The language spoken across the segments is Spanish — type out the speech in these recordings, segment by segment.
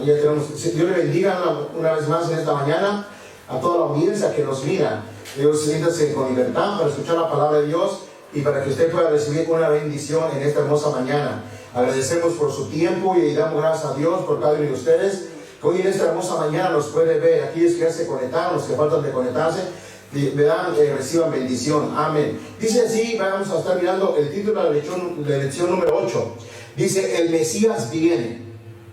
ya tenemos, Dios le bendiga una vez más en esta mañana a toda la audiencia que nos mira. Dios, siéntase con libertad para escuchar la palabra de Dios y para que usted pueda recibir una bendición en esta hermosa mañana. Agradecemos por su tiempo y damos gracias a Dios por cada uno de ustedes que hoy en esta hermosa mañana nos puede ver. Aquellos que ya se conectaron, los que faltan de conectarse, reciban bendición. Amén. Dice así, vamos a estar mirando el título de la lección número 8. Dice, el Mesías viene.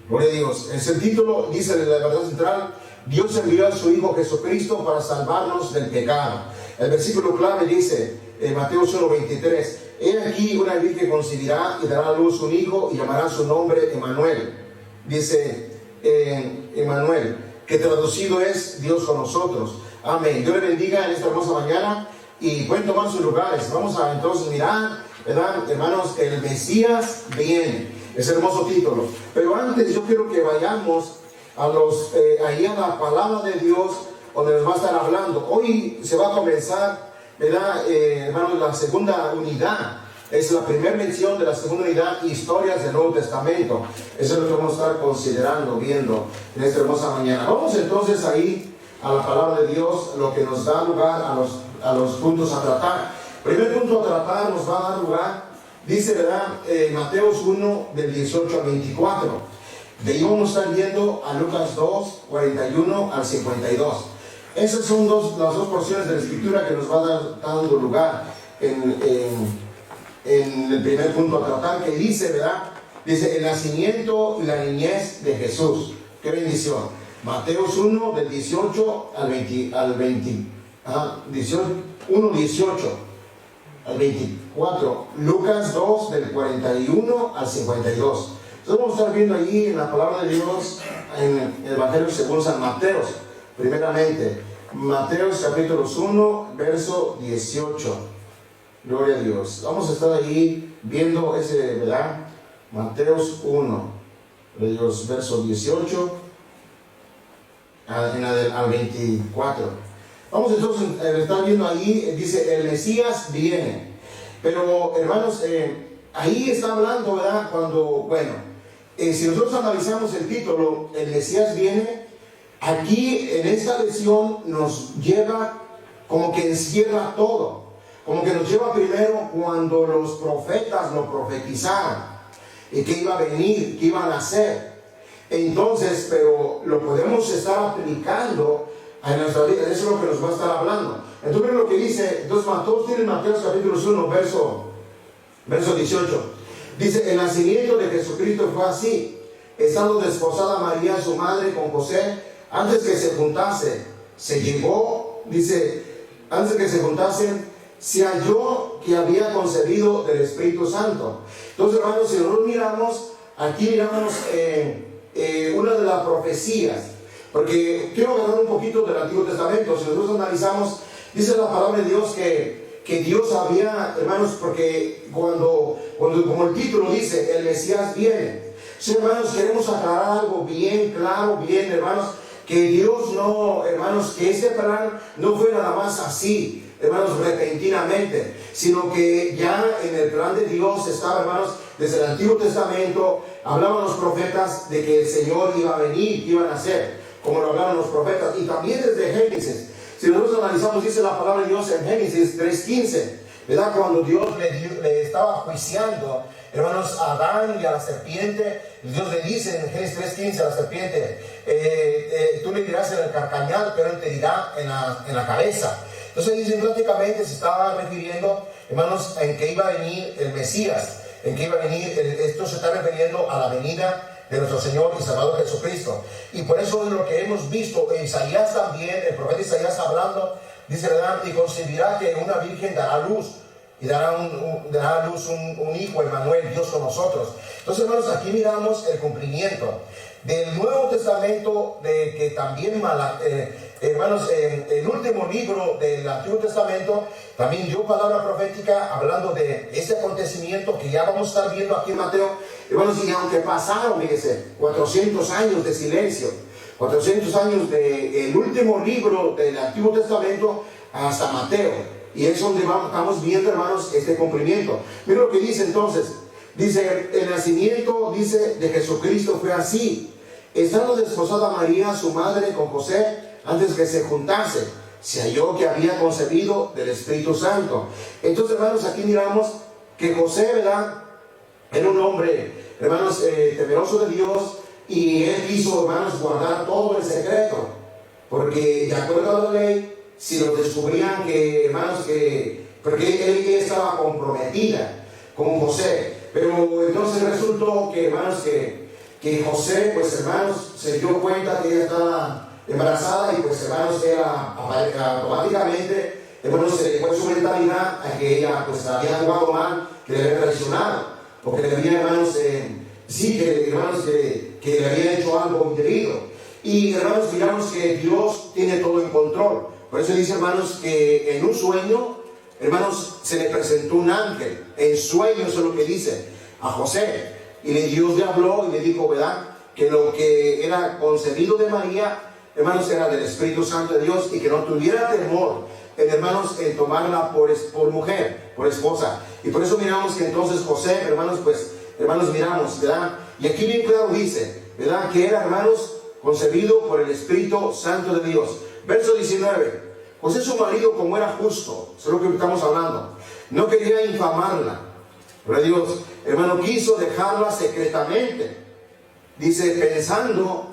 Gloria a Dios. Es el título, dice de la verdad central, Dios envió a su Hijo Jesucristo para salvarnos del pecado. El versículo clave dice, en Mateo 1:23, he aquí una virgen concebirá y dará a luz un hijo y llamará su nombre Emmanuel. Dice Emmanuel, que traducido es Dios con nosotros. Amén. Dios le bendiga en esta hermosa mañana y pueden tomar sus lugares. Vamos a entonces mirar, ¿verdad, hermanos? El Mesías viene. Es hermoso título. Pero antes yo quiero que vayamos ahí a la palabra de Dios, donde nos va a estar hablando. Hoy se va a comenzar, ¿verdad, hermanos? La segunda unidad. Es la primera mención de la segunda unidad, historias del Nuevo Testamento. Eso es lo que vamos a estar considerando, viendo en esta hermosa mañana. Vamos entonces ahí a la palabra de Dios, lo que nos da lugar a los puntos a tratar. El primer punto a tratar nos va a dar lugar, dice, ¿verdad? Mateo 1, del 18 al 24. De ahí vamos a estar viendo a Lucas 2, 41 al 52. Esas son las dos porciones de la escritura que nos va a dar dando lugar en el primer punto a tratar, que dice, ¿verdad? Dice, el nacimiento y la niñez de Jesús. ¡Qué bendición! Mateo 1, del 18 al 24. Lucas 2, del 41 al 52. Entonces vamos a estar viendo allí en la palabra de Dios, en el Evangelio según San Mateo. Primeramente, Mateo capítulo 1, verso 18. Gloria a Dios. Vamos a estar allí viendo ese, ¿verdad? Mateo 1, Dios, verso 18 al 24. Vamos entonces a estar viendo allí, dice, el Mesías viene. Pero, hermanos, ahí está hablando, ¿verdad? Si nosotros analizamos el título, el Mesías viene, aquí en esta lección nos lleva, como que encierra todo. Como que nos lleva primero cuando los profetas lo profetizaron y que iba a venir, que iba a nacer. Entonces, pero lo podemos estar aplicando a nuestra vida. Eso es lo que nos va a estar hablando. Entonces, lo que dice, entonces, todos tienen Mateo capítulo 1, verso 18. Dice, el nacimiento de Jesucristo fue así. Estando desposada María, su madre, con José, antes que se juntase, se llevó, dice, antes que se juntasen, se halló que había concebido del Espíritu Santo. Entonces, hermanos, si nosotros miramos, aquí miramos una de las profecías, porque quiero agarrar un poquito del Antiguo Testamento. Si nosotros analizamos, dice la palabra de Dios que Dios había, hermanos, porque cuando como el título dice, el Mesías viene. Sí, hermanos, queremos aclarar algo bien claro, bien, hermanos, que Dios no, hermanos, que ese plan no fue nada más así, hermanos, repentinamente, sino que ya en el plan de Dios estaba, hermanos, desde el Antiguo Testamento, hablaban los profetas de que el Señor iba a venir, que iba a nacer, como lo hablaban los profetas, y también desde Génesis. Si nosotros analizamos, dice la palabra de Dios en Génesis 3:15, ¿verdad? Cuando Dios le estaba juiciando, hermanos, a Adán y a la serpiente, Dios le dice en Génesis 3:15 a la serpiente, tú le dirás en el carcañal, pero él te dirá en la cabeza. Entonces dice, prácticamente se estaba refiriendo, hermanos, en que iba a venir el Mesías, en que iba a venir, esto se está refiriendo a la venida de nuestro Señor y Salvador Jesucristo. Y por eso es lo que hemos visto en Isaías también, el profeta Isaías hablando, dice, ¿verdad? Y concebirá que una virgen dará luz, y dará a luz un hijo, Emmanuel, Dios con nosotros. Entonces, hermanos, aquí miramos el cumplimiento del Nuevo Testamento, de que también, hermanos, el último libro del Antiguo Testamento también dio palabra profética hablando de este acontecimiento que ya vamos a estar viendo aquí en Mateo. Hermanos, y aunque pasaron, fíjense, 400 años de silencio, 400 años del último libro del Antiguo Testamento hasta Mateo, y es donde estamos viendo, hermanos, este cumplimiento. Mira lo que dice entonces. Dice, el nacimiento, dice, de Jesucristo fue así. estando desposada María, su madre, con José, antes que se juntase, se halló que había concebido del Espíritu Santo. Entonces, hermanos, aquí miramos que José, ¿verdad?, era un hombre, hermanos, temeroso de Dios, y él quiso, hermanos, guardar todo el secreto, porque de acuerdo a la ley, si lo descubrían que, hermanos, porque él estaba comprometida con José, pero entonces resultó que, hermanos, que José, pues, hermanos, se dio cuenta que ella estaba embarazada, y pues, hermanos, automáticamente, hermanos, se le fue su mentalidad a que ella, pues, había jugado mal, que le había traicionado, porque le había, hermanos, que le había hecho algo indebido. Y, hermanos, miramos que Dios tiene todo en control. Por eso dice, hermanos, que en un sueño, hermanos, se le presentó un ángel. En sueño, eso es lo que dice a José. Y Dios le habló y le dijo, ¿verdad?, que lo que era concebido de María, hermanos, era del Espíritu Santo de Dios, y que no tuviera temor, hermanos, en tomarla por mujer, por esposa. Y por eso miramos que entonces José, hermanos, pues, hermanos, miramos, ¿verdad? Y aquí bien claro dice, ¿verdad?, que era, hermanos, concebido por el Espíritu Santo de Dios. Verso 19. José, su marido, como era justo, eso es lo que estamos hablando, no quería infamarla, pero Dios, hermano, quiso dejarla secretamente. Dice, pensando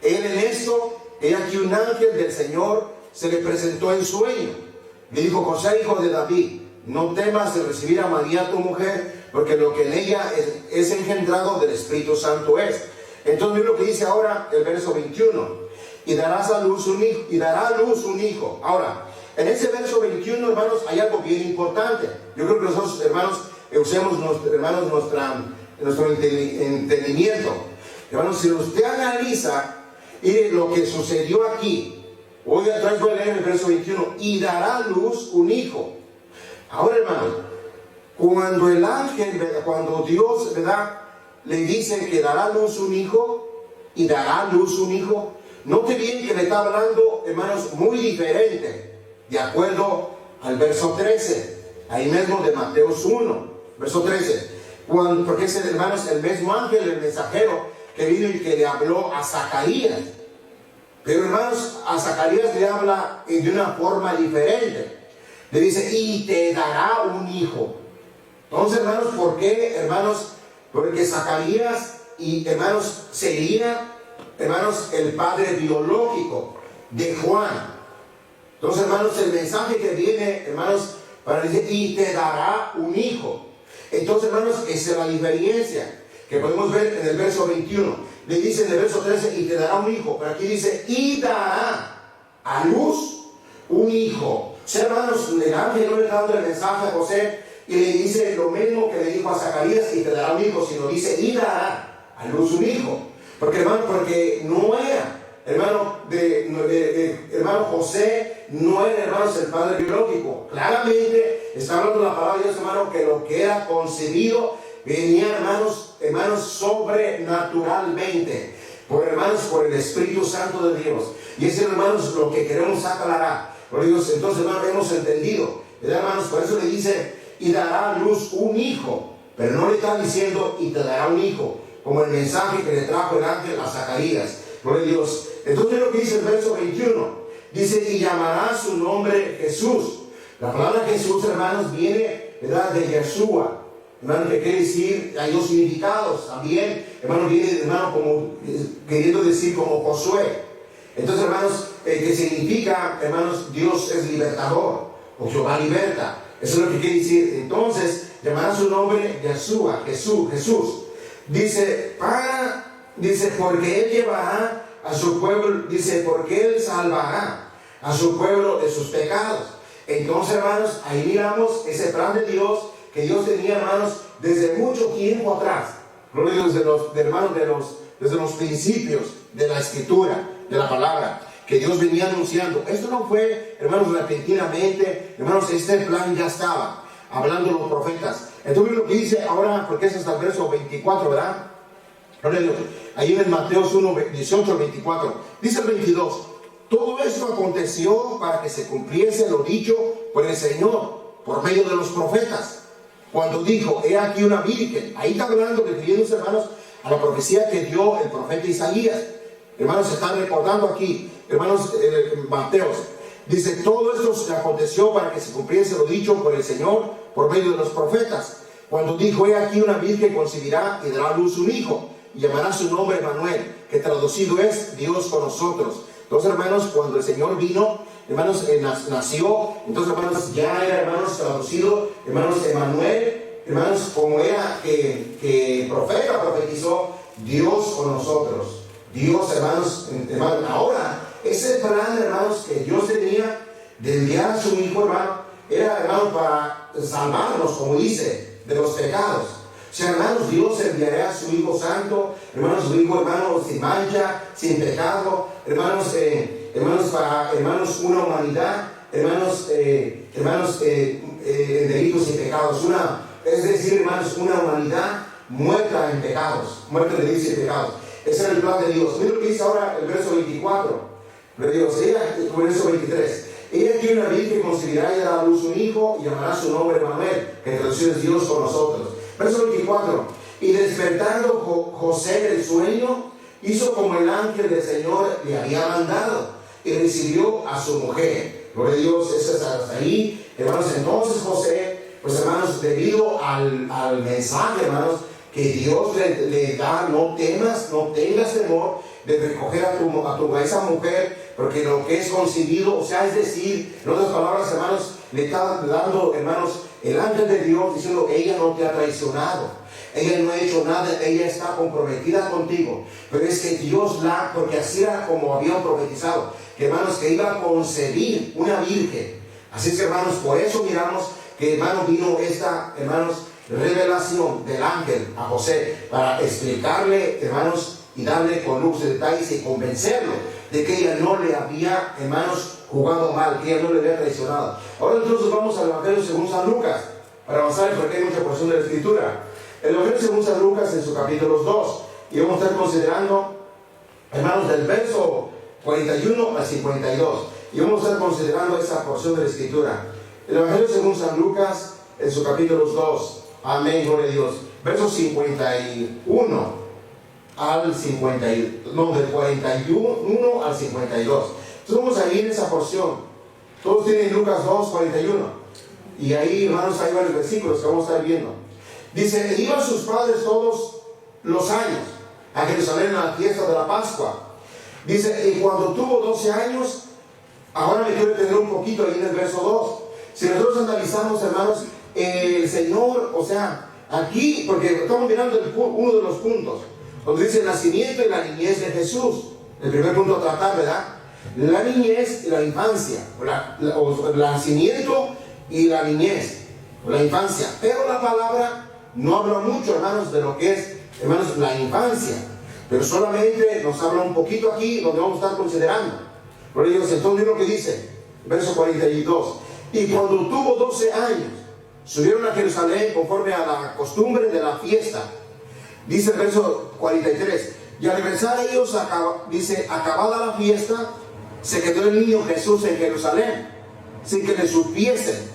él en esto, he aquí un ángel del Señor se le presentó en sueño. Le dijo, José, hijo de David, no temas de recibir a María tu mujer, porque lo que en ella es engendrado del Espíritu Santo es. Entonces, miren lo que dice ahora el verso 21. Y dará a luz un hijo. Ahora, en ese verso 21, hermanos, hay algo bien importante. Yo creo que nosotros, hermanos, usemos nuestro entendimiento. Hermanos, si usted analiza lo que sucedió aquí, hoy atrás voy a leer el verso 21, y dará a luz un hijo. Ahora, hermanos, cuando el ángel, cuando Dios, ¿verdad?, le dice que dará a luz un hijo, y dará a luz un hijo, note bien que le está hablando, hermanos, muy diferente, de acuerdo al verso 13, ahí mismo de Mateos 1, verso 13, porque es, hermanos, el mismo ángel, el mensajero, que vino y que le habló a Zacarías. Pero, hermanos, a Zacarías le habla de una forma diferente. Le dice, y te dará un hijo. Entonces, hermanos, ¿por qué, hermanos? Porque Zacarías, y hermanos, sería, hermanos, el padre biológico de Juan. Entonces, hermanos, el mensaje que viene, hermanos, para decir, y te dará un hijo. Entonces, hermanos, esa es la diferencia que podemos ver en el verso 21. Le dice en el verso 13, y te dará un hijo. Pero aquí dice, y dará a luz un hijo. O sea, hermanos, el ángel no le está dando el mensaje a José y le dice lo mismo que le dijo a Zacarías, y te dará un hijo, sino dice, y dará a luz un hijo. Porque, hermano, porque no era, hermano, hermano José, no era, hermanos, el padre biológico. Claramente está hablando la palabra de Dios, hermano, que lo que era concebido venía, hermanos, sobrenaturalmente, por el Espíritu Santo de Dios. Y ese, hermanos, lo que queremos aclarar. Por Dios, entonces, hermanos, hemos entendido, ¿verdad, hermanos? Por eso le dice, y dará a luz un hijo, pero no le está diciendo, y te dará un hijo, como el mensaje que le trajo el ángel a Zacarías. Por Dios. Entonces, lo que dice el verso 21, dice, y llamará su nombre Jesús. La palabra Jesús, hermanos, viene, ¿verdad?, de Yeshua. Hermano, que quiere decir, hay dos significados también, hermano, viene, hermano, como queriendo decir como Josué. Entonces, hermanos, que significa, hermanos, Dios es libertador, o Jehová liberta. Eso es lo que quiere decir. Entonces, llamará su nombre Yeshua, Jesús. Dice, porque él llevará a su pueblo, dice, porque él salvará a su pueblo de sus pecados. Entonces, hermanos, ahí miramos ese plan de Dios, que Dios tenía, hermanos, desde mucho tiempo atrás. Desde los principios de la escritura, de la palabra, que Dios venía anunciando. Esto no fue, hermanos, repentinamente. Hermanos, este plan ya estaba hablando los profetas. Entonces, lo que dice ahora, porque es hasta el verso 24, ¿verdad? Ahí en Mateo 1, 18 al 24. Dice el 22. Todo esto aconteció para que se cumpliese lo dicho por el Señor, por medio de los profetas, cuando dijo, he aquí una virgen. Ahí está hablando, refiriéndose, hermanos, a la profecía que dio el profeta Isaías. Hermanos, se están recordando aquí, hermanos, Mateos. Dice, todo esto se aconteció para que se cumpliese lo dicho por el Señor por medio de los profetas, cuando dijo: he aquí una virgen concebirá y dará a luz un hijo, y llamará su nombre Emmanuel, que traducido es Dios con nosotros. Entonces, hermanos, cuando el Señor vino, hermanos, nació, entonces, hermanos, ya era, hermanos, traducido, hermanos, Emmanuel, hermanos, como era que el profeta profetizó, Dios con nosotros. Dios, hermanos, ahora, ese plan, hermanos, que Dios tenía de enviar a su Hijo, hermano, era, hermanos, para salvarnos, como dice, de los pecados. O sea, hermanos, Dios enviará a su Hijo Santo, hermanos, su Hijo, hermanos, sin mancha, sin pecado, hermanos, para, hermanos, una humanidad, hermanos, delitos y pecados, es decir, hermanos, una humanidad muerta en pecados, muerta en delitos y pecados. Ese era el plan de Dios. Mira lo que dice ahora el verso 24. Le digo, el verso 23. Ella tiene una virgen que concebirá y dará a luz un hijo y llamará su nombre Emmanuel, que traducido es Dios con nosotros. Verso 24. Y despertando José del sueño, hizo como el ángel del Señor le había mandado y recibió a su mujer. Gloria a Dios, eso es hasta ahí. Hermanos, entonces José, pues hermanos, debido al mensaje, hermanos, que Dios le da: no temas, no tengas temor de recoger a esa mujer, porque lo que es concebido, o sea, es decir, en otras palabras, hermanos, le está dando, hermanos, el ángel de Dios diciendo: ella no te ha traicionado, ella no ha hecho nada, ella está comprometida contigo, pero es que Dios porque así era como habían profetizado, que, hermanos, que iba a concebir una virgen. Así es que, hermanos, por eso miramos que, hermanos, vino esta, hermanos, revelación del ángel a José para explicarle, hermanos, y darle con luz de detalles y convencerlo de que ella no le había, hermanos, jugado mal, que ella no le había traicionado. Ahora entonces vamos al Evangelio según San Lucas, para avanzar, porque hay mucha porción de la Escritura. El Evangelio según San Lucas en su capítulo 2, y vamos a estar considerando, hermanos, del verso 41 al 52, y vamos a estar considerando esa porción de la Escritura. El Evangelio según San Lucas en su capítulo 2. Amén, gloria a Dios. Versos 51 al 50, no, del 41 al 52. Entonces vamos a ir en esa porción. Todos tienen Lucas 2, 41. Y ahí, hermanos, hay varios versículos que vamos a estar viendo. Dice: iban sus padres todos los años a Jerusalén a la fiesta de la Pascua. Dice: y cuando tuvo 12 años, ahora me quiero detener un poquito ahí en el verso 2. Si nosotros analizamos, hermanos, el Señor, o sea, aquí, porque estamos mirando uno de los puntos, donde dice el nacimiento y la niñez de Jesús. El primer punto a tratar, ¿verdad? La niñez y la infancia, el nacimiento y la niñez, o la infancia. Pero la palabra no habla mucho, hermanos, de lo que es, hermanos, la infancia. Pero solamente nos habla un poquito aquí, donde vamos a estar considerando. Por ello, entonces, mira lo que dice, verso 42. Y cuando tuvo 12 años, subieron a Jerusalén conforme a la costumbre de la fiesta. Dice el verso 43. Y al regresar ellos, dice, acabada la fiesta, se quedó el niño Jesús en Jerusalén, sin que le supiesen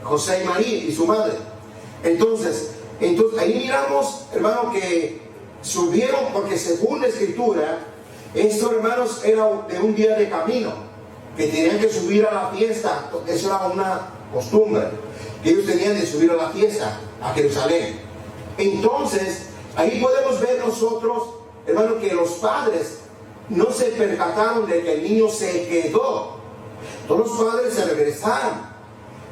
José y María y su madre. Entonces ahí miramos, hermano, que subieron, porque según la Escritura, esto, hermanos, era de un día de camino, que tenían que subir a la fiesta. Eso era una costumbre que ellos tenían de subir a la fiesta a Jerusalén. Entonces ahí podemos ver nosotros, hermano, que los padres no se percataron de que el niño se quedó. Todos los padres se regresaron,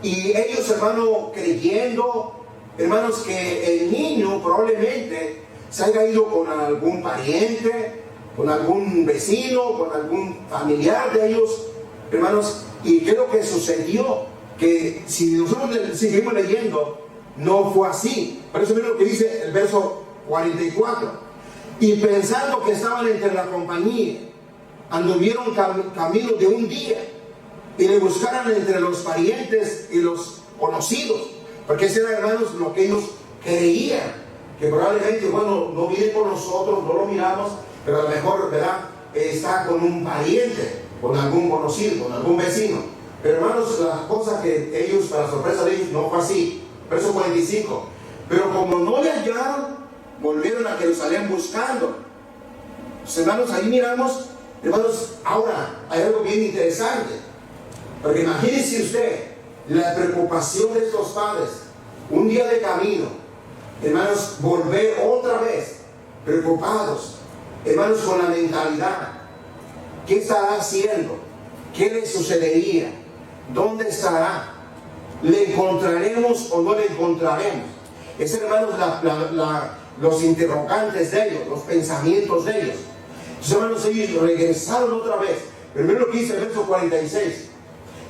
y ellos, hermano, creyendo, hermanos, que el niño probablemente se haya ido con algún pariente, con algún vecino, con algún familiar de ellos, hermanos. Y ¿qué es lo que sucedió? Que si nosotros seguimos leyendo, no fue así. Por eso mira lo que dice el verso 44. Y pensando que estaban entre la compañía, anduvieron camino de un día, y le buscaron entre los parientes y los conocidos, porque ese era, hermanos, lo que ellos creían, que probablemente, bueno, no viene con nosotros, no lo miramos, pero a lo mejor, ¿verdad?, está con un pariente, con algún conocido, con algún vecino. Pero, hermanos, la cosa que ellos, para sorpresa de ellos, no fue así. Verso 45. Pero como no le hallaron, volvieron a Jerusalén buscando. Pues, hermanos, ahí miramos, hermanos, ahora hay algo bien interesante. Porque imagínense usted la preocupación de estos padres, un día de camino, hermanos, volver otra vez, preocupados, hermanos, con la mentalidad. ¿Qué estará haciendo? ¿Qué le sucedería? ¿Dónde estará? ¿Le encontraremos o no le encontraremos? Es, hermanos, los interrogantes de ellos, los pensamientos de ellos. Entonces, hermanos, ellos regresaron otra vez. Primero lo que dice el verso 46.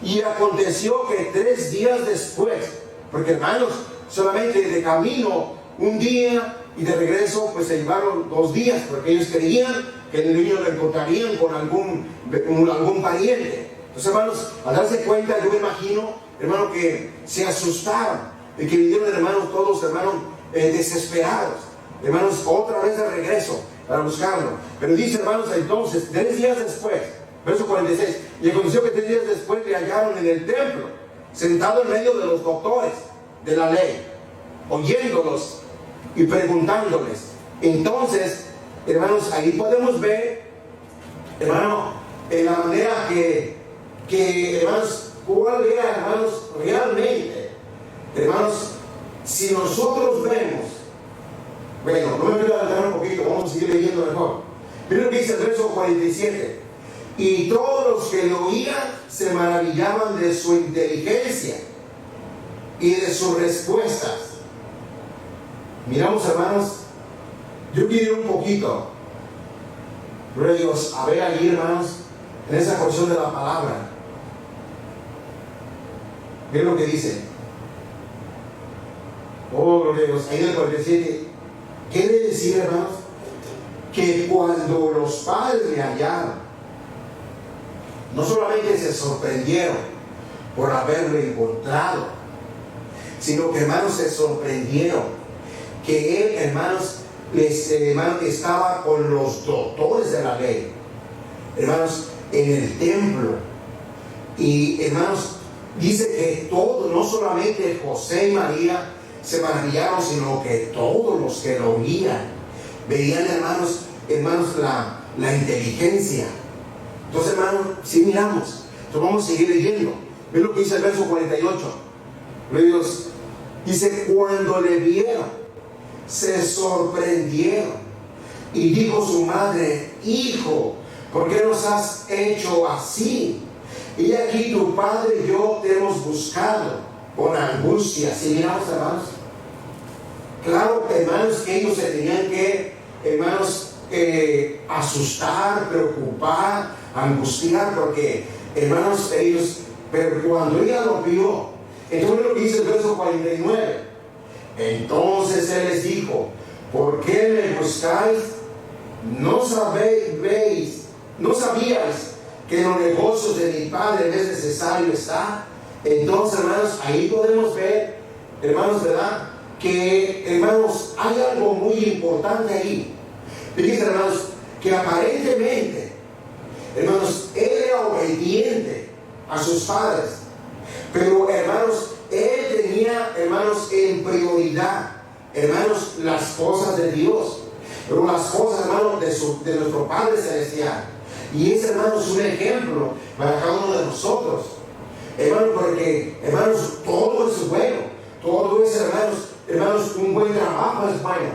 Y aconteció que 3 días después, porque, hermanos, solamente de camino un día y de regreso pues se llevaron 2 días, porque ellos creían que el niño lo encontrarían con algún pariente. Entonces, hermanos, al darse cuenta, yo me imagino, hermano, que se asustaron y que vinieron, hermanos, todos, hermanos, desesperados, hermanos, otra vez de regreso para buscarlo. Pero dice, hermanos, entonces 3 días después, verso 46, y aconteció que 3 días después le hallaron en el templo, sentado en medio de los doctores de la ley, oyéndolos y preguntándoles. Entonces, hermanos, ahí podemos ver, hermano, en la manera que hermanos, cuál era, hermanos, realmente, hermanos, si nosotros vemos, bueno, no me quiero adelantar un poquito, vamos a seguir leyendo mejor. Primero que dice el verso 47, y todos los que lo oían se maravillaban de su inteligencia y de sus respuestas. Miramos, hermanos, yo quiero ir un poquito, gloria a Dios, a ver allí, hermanos, en esa porción de la palabra. Miren lo que dice. Oh, gloria a Dios, ahí en el 47. Quiere decir, hermanos, que cuando los padres le hallaron, no solamente se sorprendieron por haberlo encontrado, sino que, hermanos, se sorprendieron que él, hermanos, estaba con los doctores de la ley, hermanos, en el templo. Y, hermanos, dice que todos, no solamente José y María se maravillaron, sino que todos los que lo veían, hermanos, la inteligencia. Entonces, hermanos, si miramos, entonces vamos a seguir leyendo. Ve lo que dice el verso 48. Dios dice, cuando le vieron, se sorprendieron. Y dijo su madre, hijo, ¿por qué nos has hecho así? Y aquí tu padre y yo te hemos buscado con angustia. Si miramos, hermanos, claro, hermanos, que ellos se tenían que, hermanos, asustar, preocupar, angustiar, porque, hermanos, ellos, pero cuando ella lo vio, entonces lo que dice el verso 49, entonces él les dijo, ¿por qué me buscáis? ¿No sabíais que en los negocios de mi padre es necesario estar? Entonces, hermanos, ahí podemos ver, hermanos, ¿verdad? Que, hermanos, hay algo muy importante ahí. Dice, hermanos, que aparentemente, hermanos, él era obediente a sus padres, pero, hermanos, él tenía, hermanos, en prioridad, hermanos, las cosas de Dios, pero las cosas, hermanos, de nuestro Padre Celestial. Y es, hermanos, un ejemplo para cada uno de nosotros, hermanos, porque, hermanos, todo es bueno, todo es, hermanos, un buen trabajo es bueno,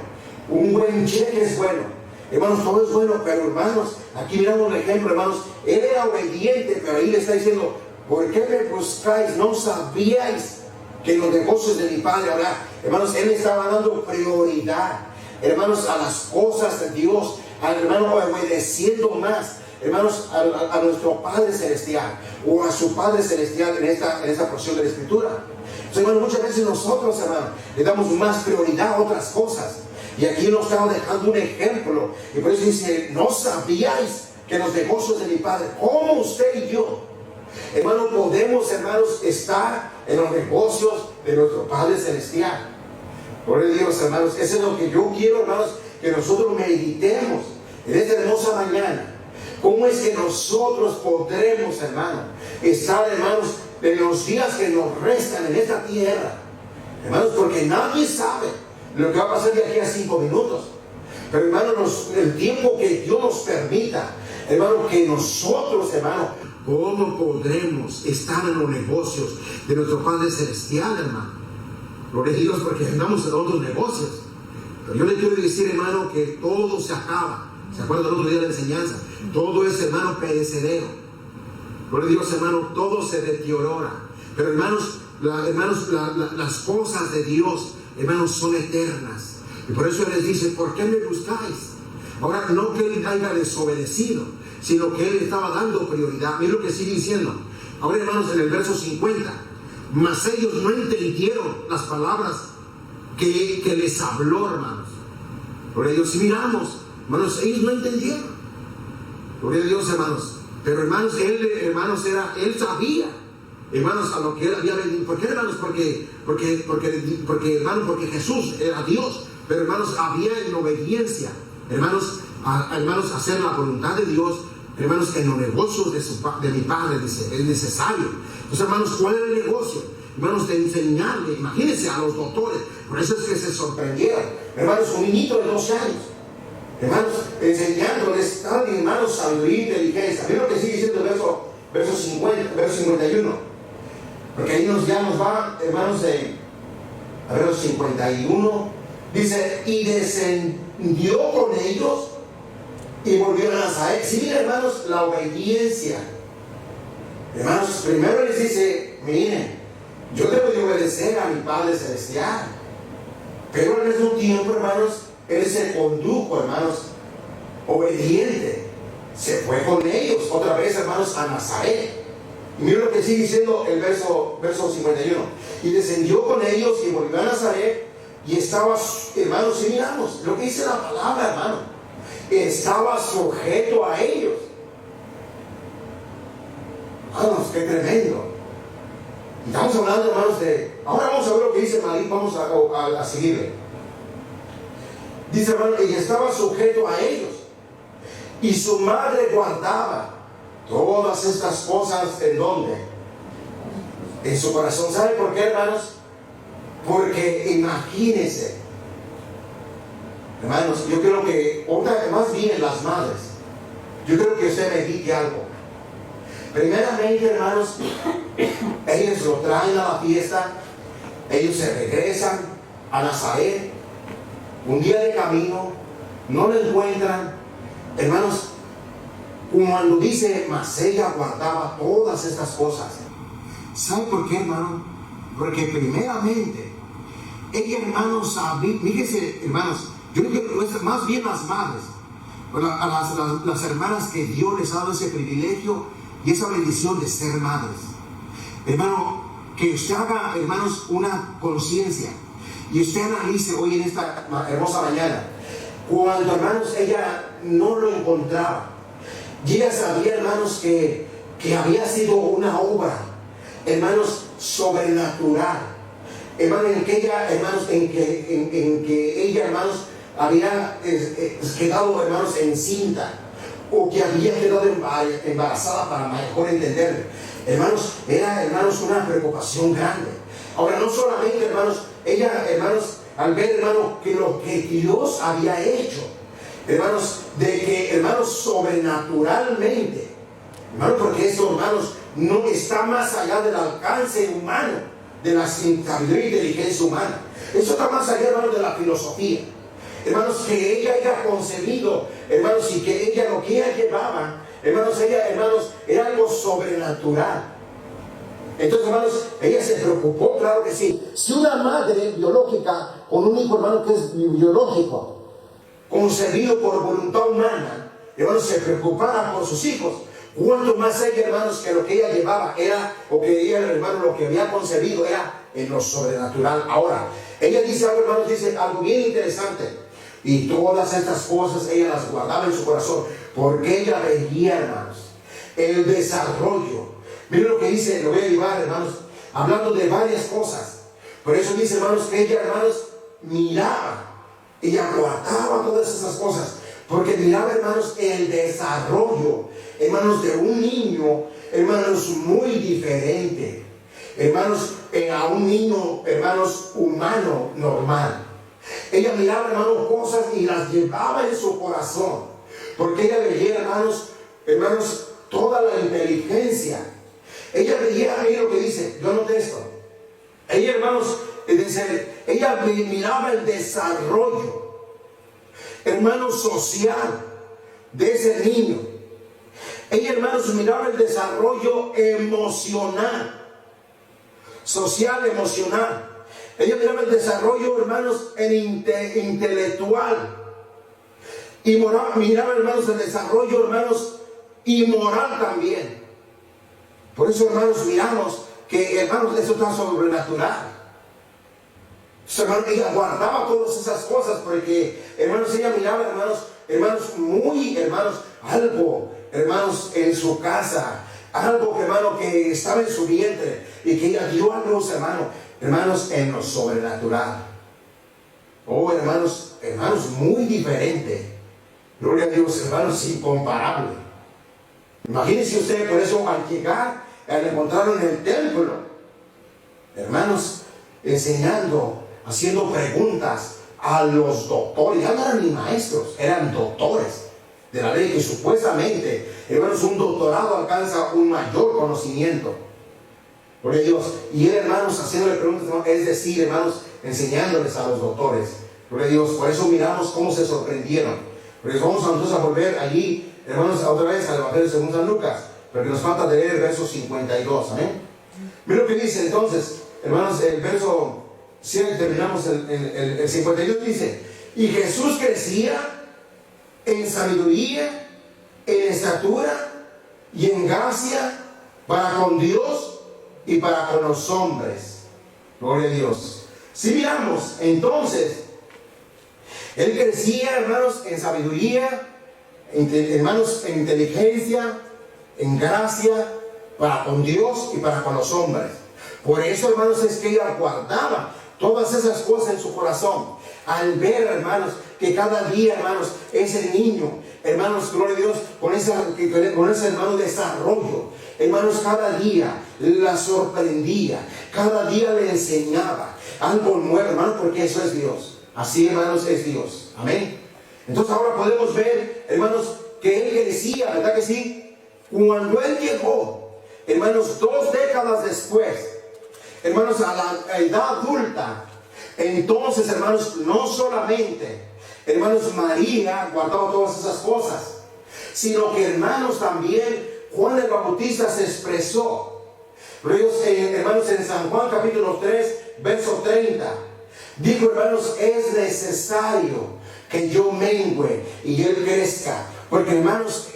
un buen cheque es bueno, hermanos, todo es bueno, pero, hermanos, aquí miramos un ejemplo, hermanos, él era obediente, pero ahí le está diciendo, ¿por qué me buscáis? ¿No sabíais que en los negocios de mi padre? Ahora, hermanos, él estaba dando prioridad, hermanos, a las cosas de Dios, al hermano obedeciendo más, hermanos, a nuestro Padre Celestial, o a su Padre Celestial en esta porción de la Escritura. Entonces, hermanos, muchas veces nosotros, hermanos, le damos más prioridad a otras cosas, y aquí nos estamos dejando un ejemplo, y por eso dice, ¿no sabíais que en los negocios de mi Padre, como usted y yo, hermanos, podemos, hermanos, estar en los negocios de nuestro Padre Celestial? Por Dios, hermanos, eso es lo que yo quiero, hermanos, que nosotros meditemos en esta hermosa mañana. ¿Cómo es que nosotros podremos, hermanos, estar, hermanos, en los días que nos restan en esta tierra? Hermanos, porque nadie sabe lo que va a pasar de aquí a 5 minutos. Pero hermano, el tiempo que Dios nos permita, hermano, que nosotros, hermano, ¿cómo podremos estar en los negocios de nuestro Padre Celestial, hermano? Gloria a Dios, porque andamos en otros negocios. Pero yo le quiero decir, hermano, que todo se acaba. ¿Se acuerdan del otro día de la enseñanza? Todo es, hermano, perecedero. Gloria a Dios, hermano, todo se deteriora. Pero hermanos, las cosas de Dios, hermanos, son eternas. Y por eso Él les dice, ¿por qué me buscáis? Ahora, no que Él haya desobedecido, sino que Él estaba dando prioridad. Miren lo que sigue diciendo. Ahora, hermanos, en el verso 50. Mas ellos no entendieron las palabras que les habló, hermanos. Gloria a Dios. Si miramos, hermanos, ellos no entendieron. Gloria a Dios, hermanos. Pero, hermanos, Él sabía, hermanos, a lo que Él había venido. ¿Por qué, hermanos? Porque, hermanos, porque Jesús era Dios. Pero, hermanos, había en obediencia, hermanos, hacer la voluntad de Dios, hermanos, en los negocios de mi Padre, dice, es necesario. Entonces, hermanos, ¿cuál era el negocio? Hermanos, de enseñarle, imagínense a los doctores, por eso es que se sorprendieron, hermanos, un niñito de 12 años, hermanos, enseñándoles, hermanos, sabiduría e inteligencia. Miren lo que sigue diciendo el verso 51, porque ahí ya nos va, hermanos, a verso 51. Dice, y descendió con ellos y volvió a Nazaret. Sí, miren, hermanos, la obediencia. Hermanos, primero les dice, miren, yo debo de obedecer a mi Padre Celestial. Pero al mismo tiempo, hermanos, Él se condujo, hermanos, obediente. Se fue con ellos otra vez, hermanos, a Nazaret. Y miren lo que sigue diciendo el verso 51. Y descendió con ellos y volvió a Nazaret. Y estaba, hermanos, si miramos lo que dice la palabra, hermano, estaba sujeto a ellos. Hermanos, qué tremendo. Estamos hablando, hermanos, ahora vamos a ver lo que dice María, vamos a seguirle. Dice, hermano, y estaba sujeto a ellos. Y su madre guardaba todas estas cosas, ¿en dónde? En su corazón. ¿Sabe por qué, hermanos? Porque imagínense, hermanos, yo creo que, más bien las madres, yo creo que usted medite algo. Primeramente, hermanos, ellos lo traen a la fiesta, ellos se regresan a Nazaret, un día de camino, no lo encuentran, hermanos, cuando dice, mas ella guardaba todas estas cosas. ¿Sabe por qué, hermano? Porque primeramente, ella, hermanos, fíjense, hermanos, yo creo que más bien las madres, a las hermanas que Dios les ha dado ese privilegio y esa bendición de ser madres. Hermano, que usted haga, hermanos, una conciencia y usted analice hoy en esta hermosa mañana, cuando, hermanos, ella no lo encontraba, y ella sabía, hermanos, que había sido una obra, hermanos, sobrenatural, hermanos, en que ella, hermanos, había quedado, hermanos, encinta, o que había quedado embarazada, para mejor entender, hermanos, era, hermanos, una preocupación grande. Ahora, no solamente, hermanos, ella, hermanos, al ver, hermanos, que lo que Dios había hecho, hermanos, de que, hermanos, sobrenaturalmente, hermanos, porque eso, hermanos, no está más allá del alcance humano, de la sabiduría e inteligencia humana. Eso está más allá, hermanos, de la filosofía. Hermanos, que ella haya concebido, hermanos, y que ella lo que ella llevaba, hermanos, era algo sobrenatural. Entonces, hermanos, ella se preocupó, claro que sí. Si una madre biológica con un hijo, hermano, que es biológico, concebido por voluntad humana, hermanos, se preocupara por sus hijos, cuanto más ella, hermanos, que lo que ella llevaba era, o que ella, hermanos, lo que había concebido era en lo sobrenatural. Ahora, ella dice algo, hermanos, dice algo bien interesante. Y todas estas cosas ella las guardaba en su corazón, porque ella veía, hermanos, el desarrollo. Miren lo que dice, lo voy a llevar, hermanos, hablando de varias cosas. Por eso dice, hermanos, que ella, hermanos, miraba, ella guardaba todas esas cosas, porque miraba, hermanos, el desarrollo, hermanos, de un niño, hermanos, muy diferente, hermanos, a un niño, hermanos, humano, normal. Ella miraba, hermanos, cosas y las llevaba en su corazón. Porque ella veía, hermanos, toda la inteligencia. Ella veía, mira lo que dice, yo anoté esto. Ella, hermanos, ella miraba el desarrollo, hermanos, social de ese niño. Ella, hermanos, miraba el desarrollo emocional, social, emocional. Ella miraba el desarrollo, hermanos, intelectual. Y miraba, hermanos, el desarrollo, hermanos, y moral también. Por eso, hermanos, miramos que, hermanos, eso está sobrenatural. Entonces, hermanos, ella guardaba todas esas cosas porque, hermanos, ella miraba, hermanos, muy, hermanos, algo, hermanos, en su casa, algo, hermano, que estaba en su vientre y que ella dio a luz, hermanos, en lo sobrenatural. Oh, hermanos, muy diferente. Gloria a Dios, hermanos, incomparable. Imagínense usted, por eso al llegar, al encontrarlo en el templo, hermanos, enseñando, haciendo preguntas a los doctores. Ya no eran ni maestros, eran doctores de la ley, que supuestamente, hermanos, un doctorado alcanza un mayor conocimiento. Gloria a Dios. Y él, hermanos, haciéndole preguntas, es decir, hermanos, enseñándoles a los doctores. Gloria a Dios. Por eso miramos cómo se sorprendieron. Pero vamos entonces a volver allí, hermanos, otra vez al Evangelio según San Lucas, porque nos falta de leer el verso 52. Amén. Mira lo que dice entonces, hermanos, el verso 100, terminamos el 52, dice: y Jesús crecía en sabiduría, en estatura y en gracia para con Dios y para con los hombres. Gloria a Dios. Si miramos entonces, él crecía, hermanos, en sabiduría, hermanos, en inteligencia, en gracia para con Dios y para con los hombres. Por eso, hermanos, es que ella guardaba todas esas cosas en su corazón. Al ver, hermanos, que cada día, hermanos, ese niño, hermanos, gloria a Dios, con ese hermano desarrollo, hermanos, cada día la sorprendía, cada día le enseñaba algo nuevo, hermanos, porque eso es Dios. Así, hermanos, es Dios. Amén. Entonces ahora podemos ver, hermanos, que él crecía, ¿verdad que sí? Cuando él llegó, hermanos, 2 décadas después, hermanos, a la edad adulta, entonces, hermanos, no solamente, hermanos, María guardaba todas esas cosas, sino que, hermanos, también Juan el Bautista se expresó. Hermanos, en San Juan capítulo 3, verso 30, dijo, hermanos, es necesario que yo mengüe y él crezca. Porque, hermanos,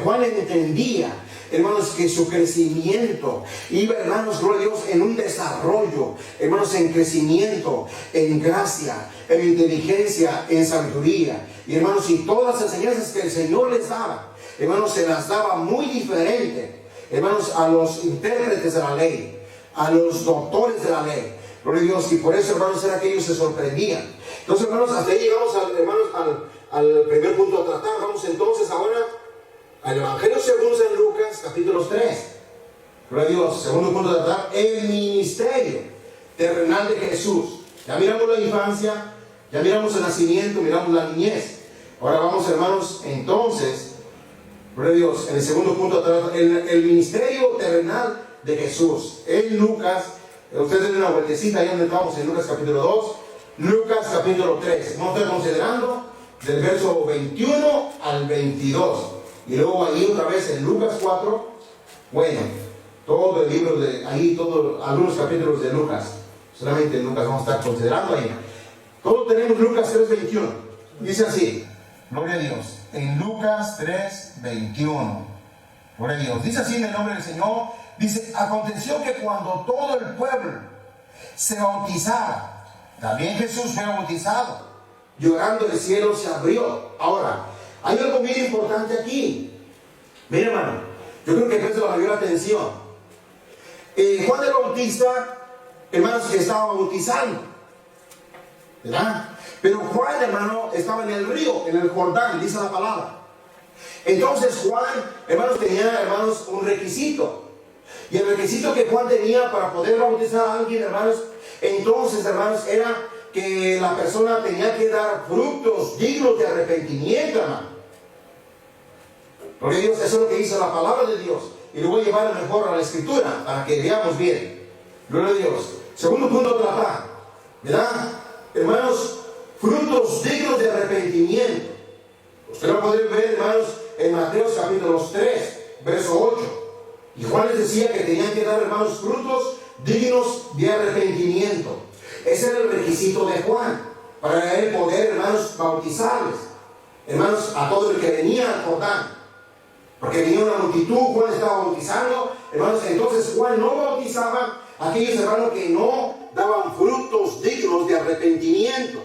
Juan entendía, hermanos, que su crecimiento iba, hermanos, gloria a Dios, en un desarrollo, hermanos, en crecimiento, en gracia, en inteligencia, en sabiduría. Y, hermanos, y todas las enseñanzas que el Señor les daba, hermanos, se las daba muy diferente, hermanos, a los intérpretes de la ley, a los doctores de la ley. Gloria a Dios. Y por eso, hermanos, era que ellos se sorprendían. Entonces, hermanos, hasta ahí llegamos, al primer punto a tratar. Vamos entonces ahora al Evangelio según San Lucas, capítulo 3. Gloria a Dios. Segundo punto a tratar, el ministerio terrenal de Jesús. Ya miramos la infancia, ya miramos el nacimiento, miramos la niñez. Ahora vamos, hermanos, entonces, gloria a Dios, en el segundo punto a tratar, el ministerio terrenal de Jesús. En Lucas, ustedes den una vueltecita ahí donde estamos, en Lucas capítulo 2, Lucas capítulo 3. Vamos a estar considerando del verso 21 al 22. Y luego ahí otra vez en Lucas 4, bueno, todo el libro de ahí, algunos capítulos de Lucas. Solamente en Lucas vamos a estar considerando ahí. Todos tenemos Lucas 3:21. Dice así, gloria a Dios. En Lucas 3:21. Gloria a Dios. Dice así en el nombre del Señor. Dice, aconteció que cuando todo el pueblo se bautizaba, también Jesús fue bautizado. Llorando, el cielo se abrió. Ahora, hay algo bien importante aquí. Mira, hermano, yo creo que eso me dio la atención. Juan el Bautista, hermanos, que estaba bautizando, ¿verdad? Pero Juan, hermano, estaba en el río, en el Jordán, dice la palabra. Entonces Juan, hermanos, tenía, hermanos, un requisito. Y el requisito que Juan tenía para poder bautizar a alguien, hermanos, entonces, hermanos, era que la persona tenía que dar frutos dignos de arrepentimiento, hermano. Porque Dios, eso es lo que dice la palabra de Dios. Y lo voy a llevar mejor a la escritura para que veamos bien. Gloria a Dios. Segundo punto de la paz, ¿verdad? Hermanos, frutos dignos de arrepentimiento. Usted lo puede ver, hermanos, en Mateo capítulo 3, verso 8. Y Juan les decía que tenían que dar, hermanos, frutos dignos de arrepentimiento. Ese era el requisito de Juan, para él poder, hermanos, bautizarles, hermanos, a todo el que venía al Jordán. Porque venía una multitud, Juan estaba bautizando, hermanos. Entonces Juan no bautizaba a aquellos hermanos que no daban frutos dignos de arrepentimiento.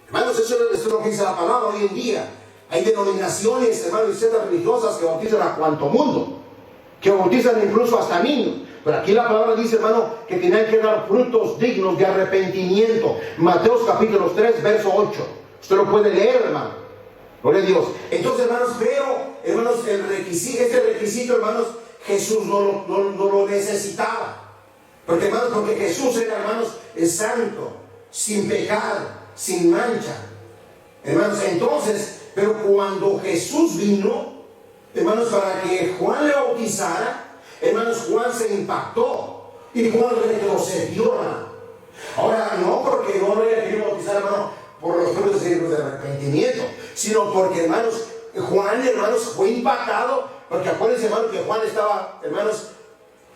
Hermanos, eso es lo que dice la palabra hoy en día. Hay denominaciones, hermanos, y sectas religiosas que bautizan a cuanto mundo, que bautizan incluso hasta niños. Pero aquí la palabra dice, hermano, que tenían que dar frutos dignos de arrepentimiento. Mateo capítulo 3, verso 8. Usted lo puede leer, hermano. Gloria a Dios. Entonces, hermanos, veo, hermanos, este requisito, hermanos, Jesús no lo necesitaba. Porque, hermanos, porque Jesús era, hermanos, es santo, sin pecado, sin mancha. Hermanos, entonces, pero cuando Jesús vino, hermanos, para que Juan le bautizara, hermanos, Juan se impactó y Juan retrocedió, hermano. Ahora, no porque no le haya querido bautizar, hermano, por los frutos dignos de arrepentimiento, sino porque, hermanos, Juan, hermanos, fue impactado, porque acuérdense, hermanos, que Juan estaba, hermanos,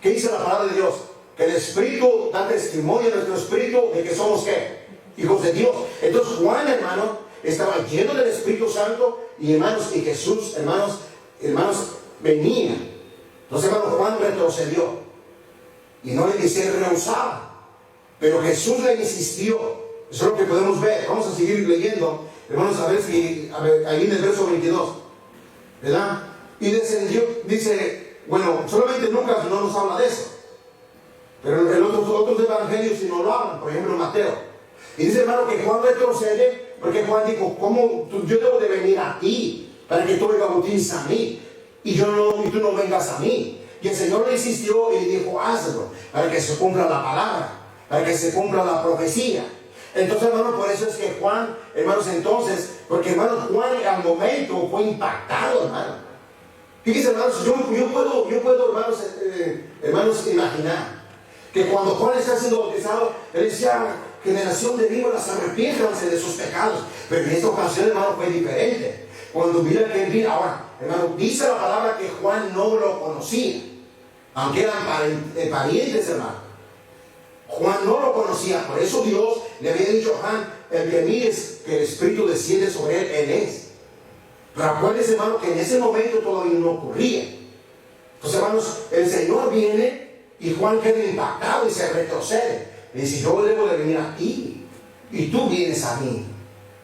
¿qué dice la palabra de Dios? Que el Espíritu da testimonio a nuestro espíritu de que somos, ¿qué? Hijos de Dios. Entonces Juan, hermano, estaba lleno del Espíritu Santo, y hermanos, y Jesús, hermanos, venía. Entonces, hermano, Juan retrocedió, y no le dice, rehusaba, pero Jesús le insistió. Eso es lo que podemos ver. Vamos a seguir leyendo, hermanos, a ver si, ahí en el verso 22, ¿verdad? Y descendió, dice, bueno, solamente Lucas no nos habla de eso, pero en otros evangelios sí no lo hablan, por ejemplo Mateo. Y dice, hermano, que Juan retrocede, porque Juan dijo, ¿cómo yo debo de venir a ti para que tú me bautices a mí? Y tú no vengas a mí. Y el Señor le insistió y le dijo, hazlo, para que se cumpla la palabra, para que se cumpla la profecía. Entonces, hermanos, por eso es que Juan, hermanos, entonces, porque, hermanos, Juan al momento fue impactado, hermano. Fíjense, hermanos, yo puedo, hermanos, imaginar que cuando Juan está siendo bautizado, él decía, generación de víboras, arrepiéntanse de sus pecados. Pero en esta ocasión, hermano, fue diferente. Cuando mira que él vino, ahora, hermano, dice la palabra que Juan no lo conocía, aunque eran parientes, hermano. Juan no lo conocía, por eso Dios le había dicho a Juan, el que mires que el Espíritu desciende sobre él, él es. Pero acuérdense, hermano, que en ese momento todavía no ocurría. Entonces, hermanos, el Señor viene y Juan queda impactado y se retrocede. Le dice, yo debo de venir a ti y tú vienes a mí.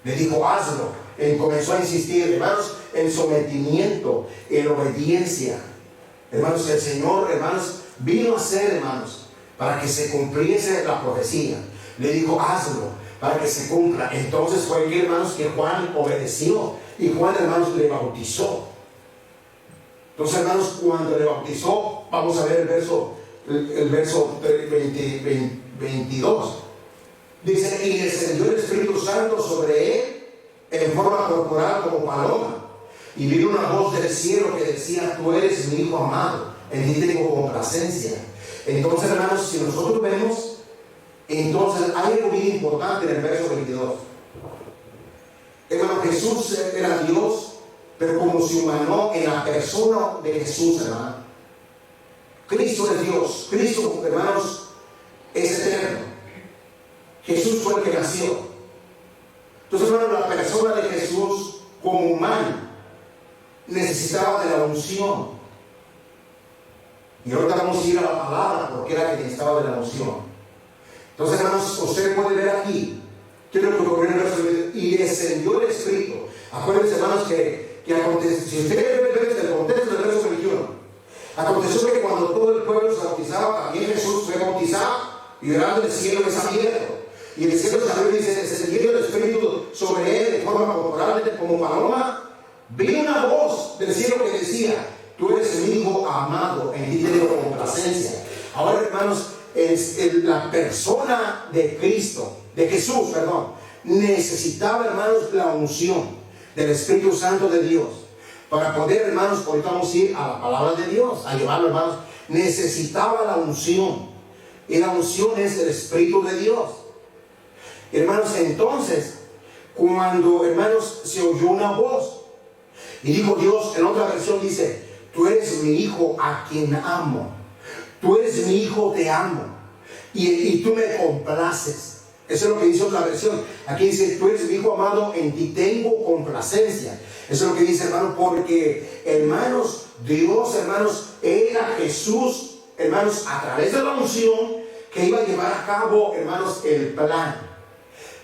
Le dijo, hazlo. Él comenzó a insistir, hermanos, en sometimiento, en obediencia. Hermanos, el Señor, hermanos, vino a ser, hermanos, para que se cumpliese la profecía. Le dijo, hazlo, para que se cumpla. Entonces fue aquí, hermanos, que Juan obedeció. Y Juan, hermanos, le bautizó. Entonces, hermanos, cuando le bautizó, vamos a ver el verso 22. Dice, y descendió el Espíritu Santo sobre él en forma corporal como paloma. Y vino una voz del cielo que decía, tú eres mi Hijo amado, en ti tengo complacencia. Entonces, hermanos, si nosotros vemos, entonces hay algo bien importante en el verso 22. Hermano, Jesús era Dios, pero como se humanó en la persona de Jesús, hermano. Cristo es Dios. Cristo, hermanos, es eterno. Jesús fue el que nació. Entonces, hermano, la persona de Jesús como humano necesitaba de la unción. Y ahorita vamos a ir a la palabra porque era que necesitaba de la unción. Entonces, hermanos, usted puede ver aquí, quiero que ocurrió en el verso 20, y descendió el Espíritu. Acuérdense, hermanos, que aconteció, si usted quiere ver el contexto del verso 21, aconteció que cuando todo el pueblo se bautizaba, también Jesús fue bautizado, y orando el cielo es abierto. Y el cielo se abrió y dice, descendió el Espíritu sobre él de forma corporal como paloma. Vino una voz del cielo que decía, tú eres mi Hijo amado, en ti tengo complacencia. Ahora, hermanos, la persona de Cristo de Jesús, perdón, necesitaba, hermanos, la unción del Espíritu Santo de Dios. Para poder, hermanos, ahorita vamos a ir a la palabra de Dios, a llevarlo, hermanos. Necesitaba la unción. Y la unción es el Espíritu de Dios. Hermanos, entonces, cuando, hermanos, se oyó una voz, y dijo Dios, en otra versión dice, tú eres mi hijo a quien amo. Tú eres mi hijo, te amo. Y tú me complaces. Eso es lo que dice otra versión. Aquí dice, tú eres mi hijo amado, en ti tengo complacencia. Eso es lo que dice, hermano, porque, hermanos, Dios, hermanos, era Jesús, hermanos, a través de la unción, que iba a llevar a cabo, hermanos, el plan,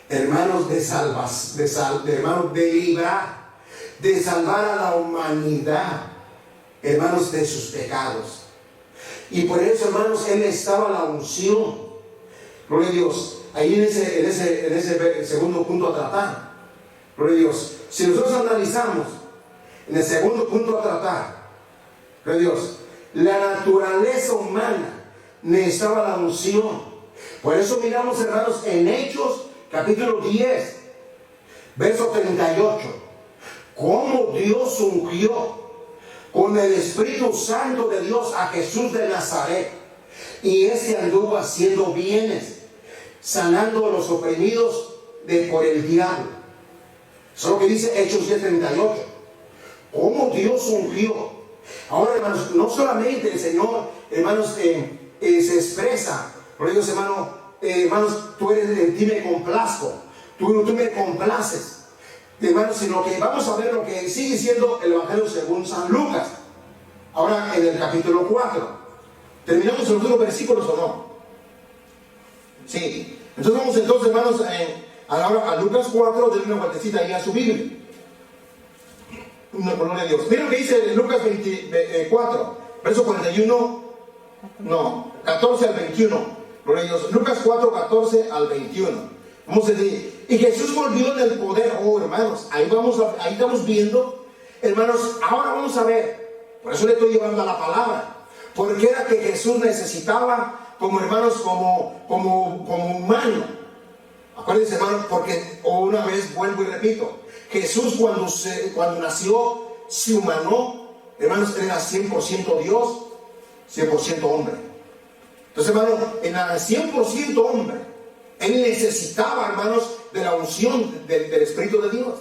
hermanos, de salvación, hermanos, de librar, de salvar a la humanidad, hermanos, de sus pecados. Y por eso, hermanos, Él estaba la unción. Gloria a Dios. Ahí en ese segundo punto a tratar. Gloria a Dios. Si nosotros analizamos en el segundo punto a tratar, gloria a Dios, la naturaleza humana necesitaba la unción. Por eso miramos, hermanos, en Hechos capítulo 10, verso 38, cómo Dios ungió con el Espíritu Santo de Dios a Jesús de Nazaret, y este anduvo haciendo bienes, sanando a los oprimidos por el diablo. Eso es lo que dice Hechos 10:38. Cómo Dios ungió. Ahora, hermanos, no solamente el Señor, hermanos, se expresa, por ellos, hermanos, tú eres, en ti me complazco, tú me complaces, hermanos, sino que vamos a ver lo que sigue siendo el Evangelio según San Lucas. Ahora en el capítulo 4. ¿Terminamos en los otros versículos o no? Sí. Entonces vamos, hermanos, a Lucas 4, denle una vueltecita ahí a su Biblia. No, gloria a Dios. Miren lo que dice en Lucas 24, verso 41, no, 14 al 21. Gloria a Dios. Lucas 4, 14 al 21. Vamos a decir, y Jesús volvió en el poder. Oh, hermanos, ahí estamos viendo, hermanos, ahora vamos a ver. Por eso le estoy llevando a la palabra. Porque era que Jesús necesitaba, como hermanos, como humano. Acuérdense, hermanos, porque una vez vuelvo y repito, Jesús cuando nació, se humanó, hermanos, era 100% Dios, 100% hombre. Entonces, hermanos, era 100% hombre. Él necesitaba, hermanos, de la unción del Espíritu de Dios.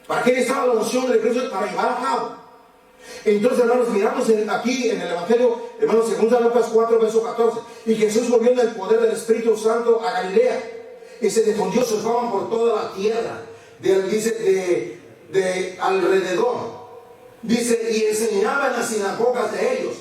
¿Para qué necesitaba la unción del Espíritu? Para llevar a cabo. Entonces, hermanos, miramos aquí en el Evangelio, hermanos, según San Lucas 4, verso 14. Y Jesús volvió en el poder del Espíritu Santo a Galilea, y se difundió su fama por toda la tierra, de alrededor. Dice, y enseñaba en las sinagogas de ellos,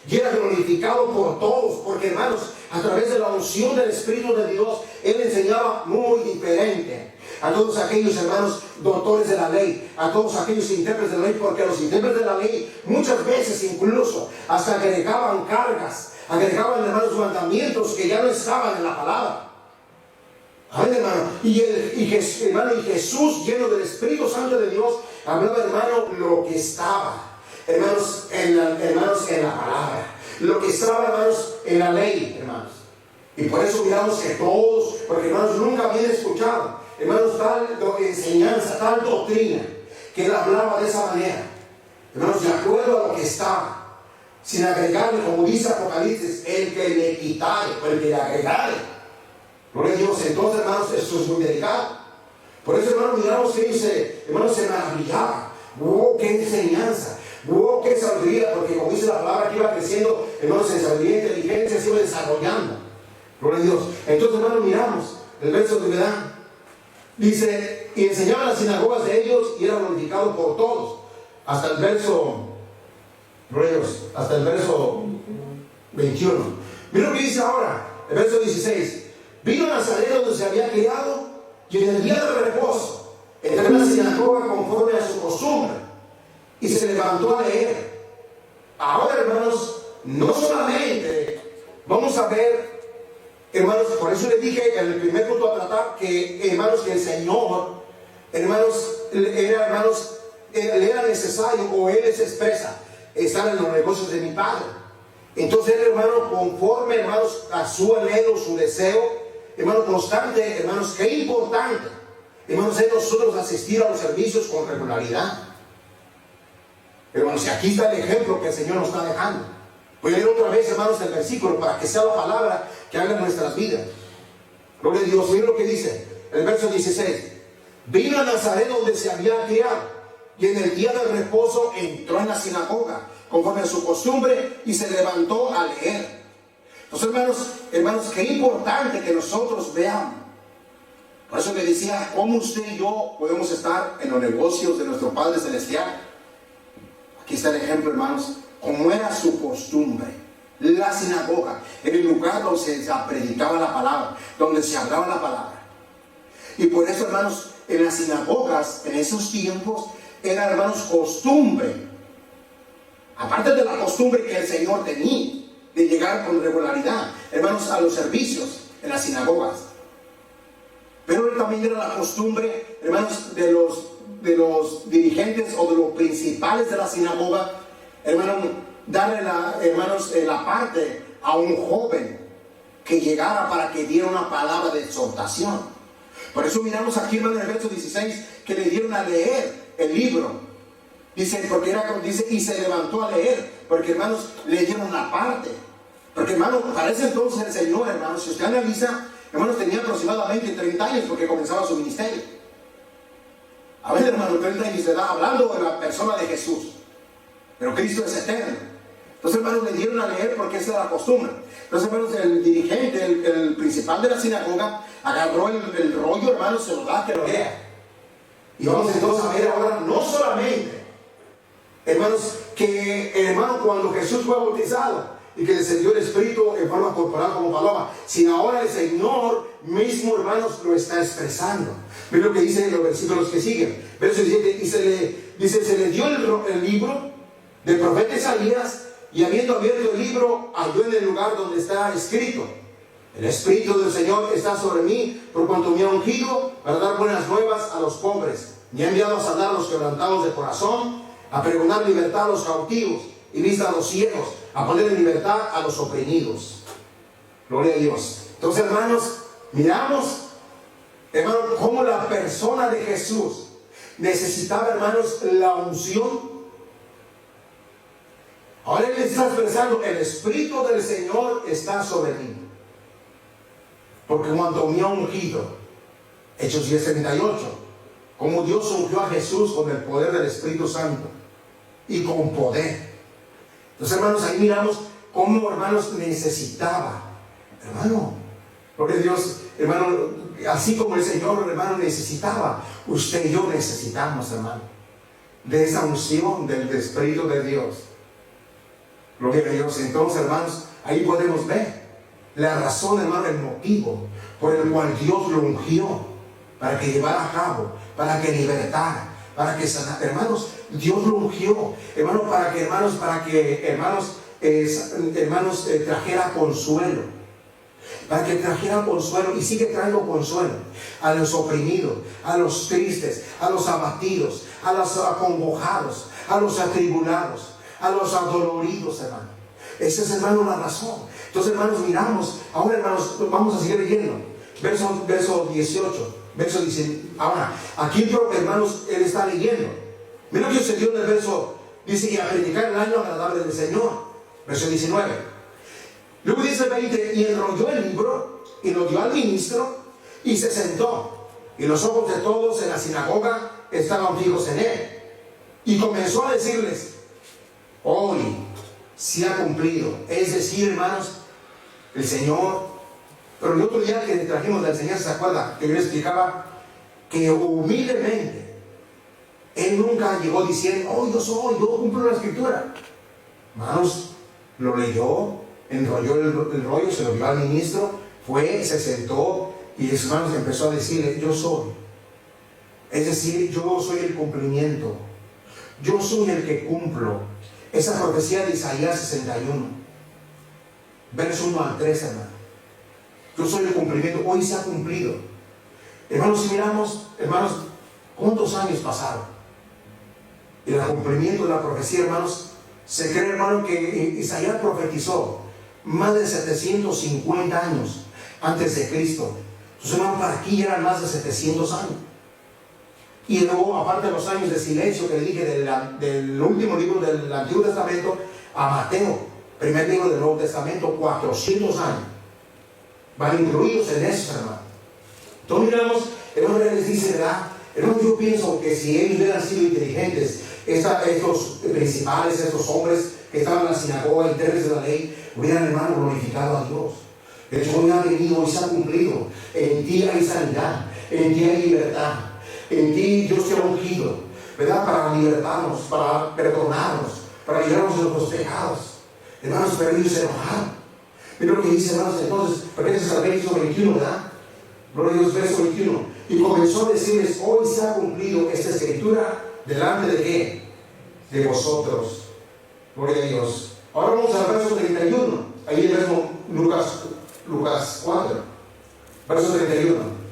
y era glorificado por todos, porque, hermanos, a través de la unción del Espíritu de Dios, Él enseñaba muy diferente a todos aquellos, hermanos, doctores de la ley, a todos aquellos intérpretes de la ley, porque los intérpretes de la ley muchas veces incluso hasta agregaban cargas, agregaban, hermanos, mandamientos que ya no estaban en la palabra. Amén, hermano. Y Jesús, lleno del Espíritu Santo de Dios, hablaba, hermano, lo que estaba, hermanos, en la palabra, lo que estaba, hermanos, en la ley, hermanos. Y por eso miramos que todos, porque, hermanos, nunca habían escuchado, hermanos, tal enseñanza, tal doctrina, que él hablaba de esa manera, hermanos, de acuerdo a lo que estaba, sin agregarle, como dice Apocalipsis, el que le quitare, o el que le agregare. Gloria a Dios. Entonces, hermanos, esto es muy delicado. Por eso, hermanos, miramos que ellos, hermanos, se maravillaban. ¡Wow! ¡Qué enseñanza! ¡Wow! ¡Qué sabiduría! Porque, como dice la palabra, que iba creciendo, hermanos, en sabiduría e inteligencia, se iba desarrollando. Gloria a Dios. Entonces, hermanos, miramos el verso de verdad. Dice, y enseñaba en las sinagogas de ellos, y era glorificado por todos. Hasta el verso, gloria a Dios, hasta el verso 21. Mira lo que dice ahora, el verso 16. Vino a Nazaret, donde se había criado, y en el día de reposo entró en la sinagoga conforme a su costumbre, y se levantó a leer. Ahora, hermanos, no solamente vamos a ver, hermanos, por eso les dije en el primer punto a tratar, que, hermanos, que el Señor, hermanos, le era necesario, o Él les expresa, estar en los negocios de mi Padre. Entonces, hermano, conforme, hermanos, a su anhelo, su deseo, hermano, constante, hermanos, qué importante, hermanos, es nosotros asistir a los servicios con regularidad. Hermanos, y aquí está el ejemplo que el Señor nos está dejando. Voy a leer otra vez, hermanos, el versículo para que sea la palabra que haga en nuestras vidas. Gloria a Dios. Miren lo que dice el verso 16. Vino a Nazaret donde se había criado, y en el día del reposo entró en la sinagoga conforme a su costumbre y se levantó a leer. Entonces, hermanos, qué importante que nosotros veamos. Por eso le decía, cómo usted y yo podemos estar en los negocios de nuestro Padre Celestial. Aquí está el ejemplo, hermanos, como era su costumbre. La sinagoga, en el lugar donde se predicaba la palabra, donde se hablaba la palabra. Y por eso, hermanos, en las sinagogas, en esos tiempos, era, hermanos, costumbre. Aparte de la costumbre que el Señor tenía, de llegar con regularidad, hermanos, a los servicios en las sinagogas. Pero también era la costumbre, hermanos, de los dirigentes o de los principales de la sinagoga, hermanos, darle la parte a un joven que llegara para que diera una palabra de exhortación. Por eso miramos aquí, hermano, en el verso 16, que le dieron a leer el libro. Dice, y se levantó a leer, porque, hermanos, le dieron la parte. Porque, hermano, para ese entonces el Señor, hermanos, si usted analiza, hermanos, tenía aproximadamente 30 años porque comenzaba su ministerio. A ver, hermano, 30 años de edad, hablando de la persona de Jesús. Pero Cristo es eterno. Entonces, hermanos, le dieron a leer porque esa era la costumbre. Entonces, hermanos, el dirigente, el principal de la sinagoga, agarró el rollo, hermanos, se lo da que lo lea. Y vamos entonces a ver ahora, no solamente, hermanos, que hermano, cuando Jesús fue bautizado y que descendió el Espíritu en forma corporal como paloma, sino ahora el Señor mismo, hermanos, lo está expresando. Miren lo que dice en los versículos que siguen. Verso 17, se le dio el libro del profeta Isaías, y habiendo abierto el libro, halló en el lugar donde está escrito: el Espíritu del Señor está sobre mí, por cuanto me ha ungido para dar buenas nuevas a los pobres. Me ha enviado a sanar a los quebrantados de corazón, a pregonar libertad a los cautivos y vista a los ciegos, a poner en libertad a los oprimidos. Gloria a Dios. Entonces, hermanos, miramos, hermanos, cómo la persona de Jesús necesitaba, hermanos, la unción. Ahora él está expresando: el Espíritu del Señor está sobre mí, porque cuando me ha ungido. Hechos 10:38, como Dios ungió a Jesús con el poder del Espíritu Santo y con poder. Entonces, hermanos, ahí miramos cómo, hermanos, necesitaba, hermano, porque Dios, hermano, así como el Señor, hermano, necesitaba, usted y yo necesitamos, hermano, de esa unción del Espíritu de Dios. Gloria a Dios. Entonces, hermanos, ahí podemos ver la razón, hermano, el motivo por el cual Dios lo ungió, para que llevara a cabo, para que libertara, para que sanara. Hermanos, Dios lo ungió, hermanos, para que trajera consuelo, para que trajera consuelo, y sigue trayendo consuelo a los oprimidos, a los tristes, a los abatidos, a los acongojados, a los atribulados, a los adoloridos, hermano. Esa es, hermano, la razón. Entonces, hermanos, miramos, ahora, hermanos, vamos a seguir leyendo. Verso 18, verso 19. Ahora, aquí, hermanos, él está leyendo. Mira lo que sucedió en el verso, dice, y a predicar el año agradable del Señor. Verso 19. Luego dice el 20, y enrolló el libro, y lo dio al ministro, y se sentó. Y los ojos de todos en la sinagoga estaban fijos en él. Y comenzó a decirles: hoy se ha cumplido. Es decir, hermanos, el Señor. Pero el otro día que trajimos la enseñanza, ¿se acuerda? Que yo les explicaba que humildemente él nunca llegó diciendo: oh, yo cumplo la escritura. Hermanos, lo leyó, enrolló el rollo, se lo dio al ministro, fue, se sentó, y hermanos empezó a decirle: yo soy. Es decir, yo soy el cumplimiento, yo soy el que cumplo. Esa profecía de Isaías 61, verso 1 al 3, hermano. Yo soy el cumplimiento, hoy se ha cumplido. Hermanos, si miramos, hermanos, ¿cuántos años pasaron? Y el cumplimiento de la profecía, hermanos, se cree, hermano, que Isaías profetizó más de 750 años antes de Cristo. Entonces, hermano, para aquí eran más de 700 años. Y luego, aparte de los años de silencio que le dije del último libro del Antiguo Testamento a Mateo, primer libro del Nuevo Testamento, 400 años van incluidos en eso, hermano. Entonces miramos, hermano, les dice, ¿verdad? Hermano, yo pienso que si ellos hubieran sido inteligentes, estos principales, estos hombres que estaban en la sinagoga, intérpretes de la ley, hubieran, hermano, glorificado a Dios. El Señor ha venido y se ha cumplido. En ti hay sanidad, en ti hay libertad, en ti Dios te ha ungido, ¿verdad? Para libertarnos, para perdonarnos, para librarnos de nuestros pecados. Hermanos, pero ellos se enojaron. Mira lo que dice, hermanos, entonces, pertenece al verso 21, ¿verdad? Gloria a Dios, verso 21. Y comenzó a decirles, hoy se ha cumplido esta escritura delante de qué? De vosotros. Gloria a Dios. Ahora vamos al verso 31. Ahí el verso Lucas 4. Verso 31.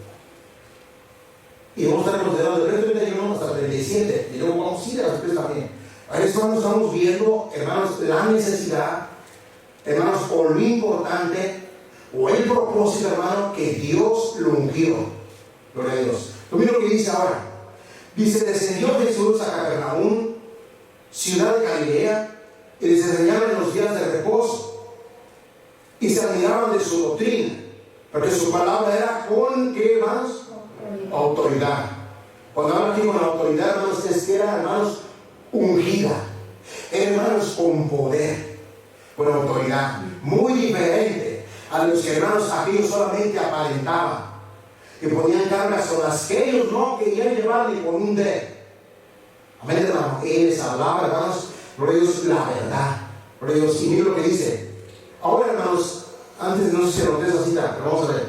Y vamos a estar considerando del verso 31 hasta el 37. Y luego vamos a ir a las después también. Ahora estamos viendo, hermanos, la necesidad, hermanos, o lo importante, o el propósito, hermano, que Dios lo ungió. Gloria a Dios. Mira lo que dice ahora. Dice, descendió Jesús a Capernaum, ciudad de Galilea, y les enseñaba en los días de reposo, y se admiraban de su doctrina, porque su palabra era con, ¿qué, hermanos? Autoridad. Cuando habla aquí con autoridad, hermanos, es que era, hermanos, ungida, hermanos, con poder, con autoridad, muy diferente a los que, hermanos, aquellos solamente aparentaban, que ponían cargas con las que ellos no querían llevar ni con un dedo. Amén, hermano. Él les hablaba, hermanos, por ellos la verdad, por ellos. Y mira lo que dice. Ahora, hermanos, antes no sé si anoté esa cita, pero vamos a ver.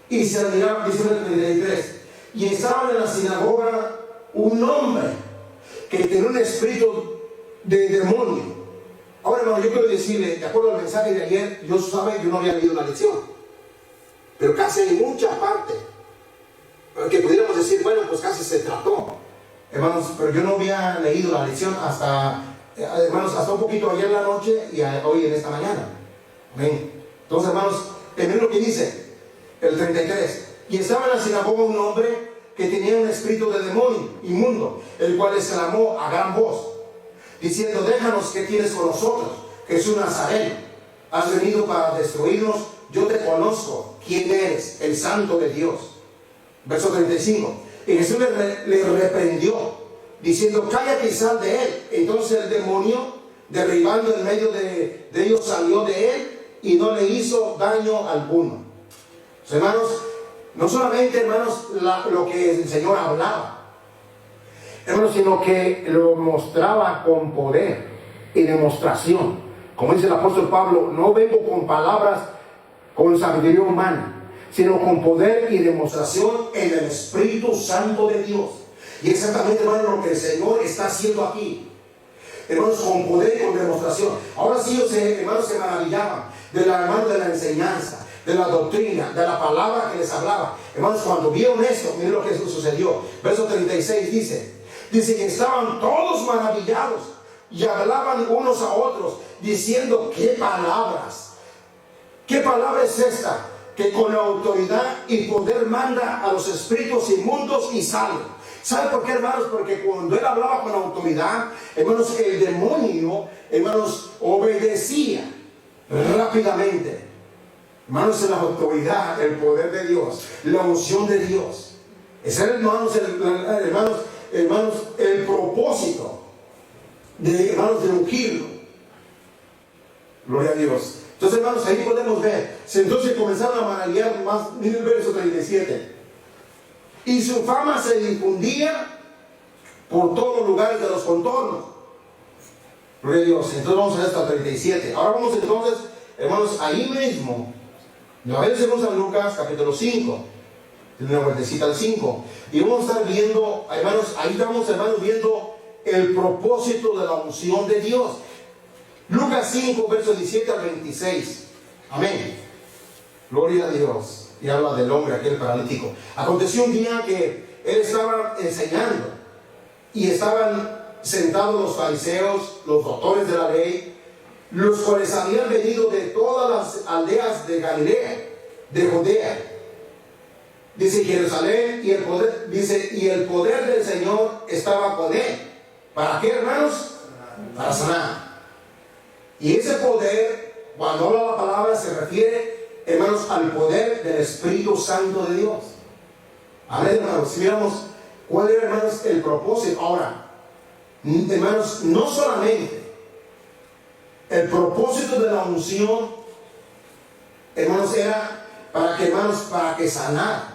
Y se admiraba, dice el 33, y estaba en la sinagoga un hombre que tenía un espíritu de demonio. Ahora, hermano, yo quiero decirle, de acuerdo al mensaje de ayer, yo no había leído la lección, pero casi hay mucha parte que pudiéramos decir, bueno, pues casi se trató, hermanos, pero yo no había leído la lección hasta, hermanos, hasta un poquito ayer en la noche y hoy en esta mañana. Amén. Entonces, hermanos, miren lo que dice el 33. Y estaba en la sinagoga un hombre que tenía un espíritu de demonio inmundo, el cual exclamó a gran voz, diciendo, déjanos, ¿qué tienes con nosotros? Jesús Nazareno, has venido para destruirnos. Yo te conozco, quién eres, el Santo de Dios. Verso 35. Y Jesús le reprendió, diciendo, cállate y sal de él. Entonces el demonio, derribando en medio de ellos, salió de él y no le hizo daño alguno. Hermanos, no solamente, hermanos, lo que el Señor hablaba, hermanos, sino que lo mostraba con poder y demostración. Como dice el apóstol Pablo, no vengo con palabras con sabiduría humana, sino con poder y demostración en el Espíritu Santo de Dios. Y exactamente, hermano, lo que el Señor está haciendo aquí, hermanos, con poder y con demostración. Ahora sí, hermanos, se maravillaban de la enseñanza, de la doctrina, de la palabra que les hablaba. Hermanos, cuando vieron esto, miren lo que sucedió. Verso 36 dice que estaban todos maravillados y hablaban unos a otros, diciendo, ¿qué palabras? ¿Qué palabra es esta? Que con autoridad y poder manda a los espíritus inmundos y salen. ¿Sabe por qué, hermanos? Porque cuando él hablaba con autoridad, hermanos, el demonio, hermanos, obedecía rápidamente. Hermanos, la autoridad, el poder de Dios, la unción de Dios. Ese era, hermanos, el propósito de, hermanos, de ungirlo. Gloria a Dios. Entonces, hermanos, ahí podemos ver. Entonces comenzaron a maravillar más. Miren el verso 37. Y su fama se difundía por todos los lugares de los contornos. Gloria a Dios. Entonces vamos a ver hasta el 37. Ahora vamos entonces, hermanos, ahí mismo. A ver, según San Lucas, capítulo 5. Tiene una vueltecita al 5. Y vamos a estar viendo, hermanos, ahí estamos, hermanos, viendo el propósito de la unción de Dios. Lucas 5, versos 17 al 26. Amén. Gloria a Dios. Y habla del hombre, aquel paralítico. Aconteció un día que él estaba enseñando y estaban sentados los fariseos, los doctores de la ley, los cuales habían venido de todas las aldeas de Galilea de Judea. Dice Jerusalén, y el poder, dice, y el poder del Señor estaba con él. ¿Para qué, hermanos? Para sanar. Y ese poder, cuando habla la palabra, se refiere, hermanos, al poder del Espíritu Santo de Dios. Amén, hermanos. Si miramos cuál era, hermanos, el propósito. Ahora, hermanos, no solamente el propósito de la unción, hermanos, era para que, hermanos, para que sanara,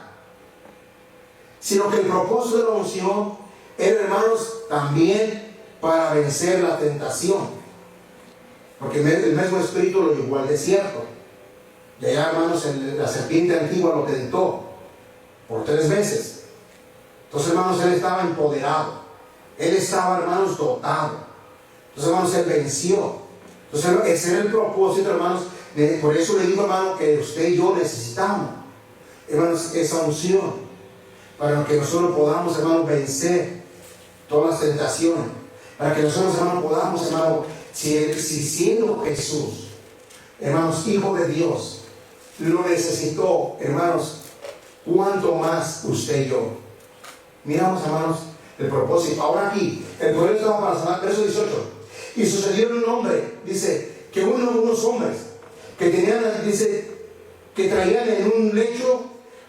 sino que el propósito de la unción era, hermanos, también para vencer la tentación. Porque el mismo Espíritu lo llevó al desierto. Y allá, hermanos, la serpiente antigua lo tentó por 3 veces. Entonces, hermanos, él estaba empoderado. Él estaba, hermanos, dotado. Entonces, hermanos, él venció. Entonces, ese era el propósito, hermanos. Por eso le digo, hermano, que usted y yo necesitamos, hermanos, esa unción, para que nosotros podamos, hermanos, vencer todas las tentaciones. Para que nosotros, hermanos, podamos, hermanos, si siendo Jesús, hermanos, Hijo de Dios, lo necesitó, hermanos, cuánto más usted y yo. Miramos, hermanos, el propósito. Ahora aquí, el poder estaba para sanar. Verso 18. Y sucedió en un hombre, dice, que unos hombres que tenían, dice, que traían en un lecho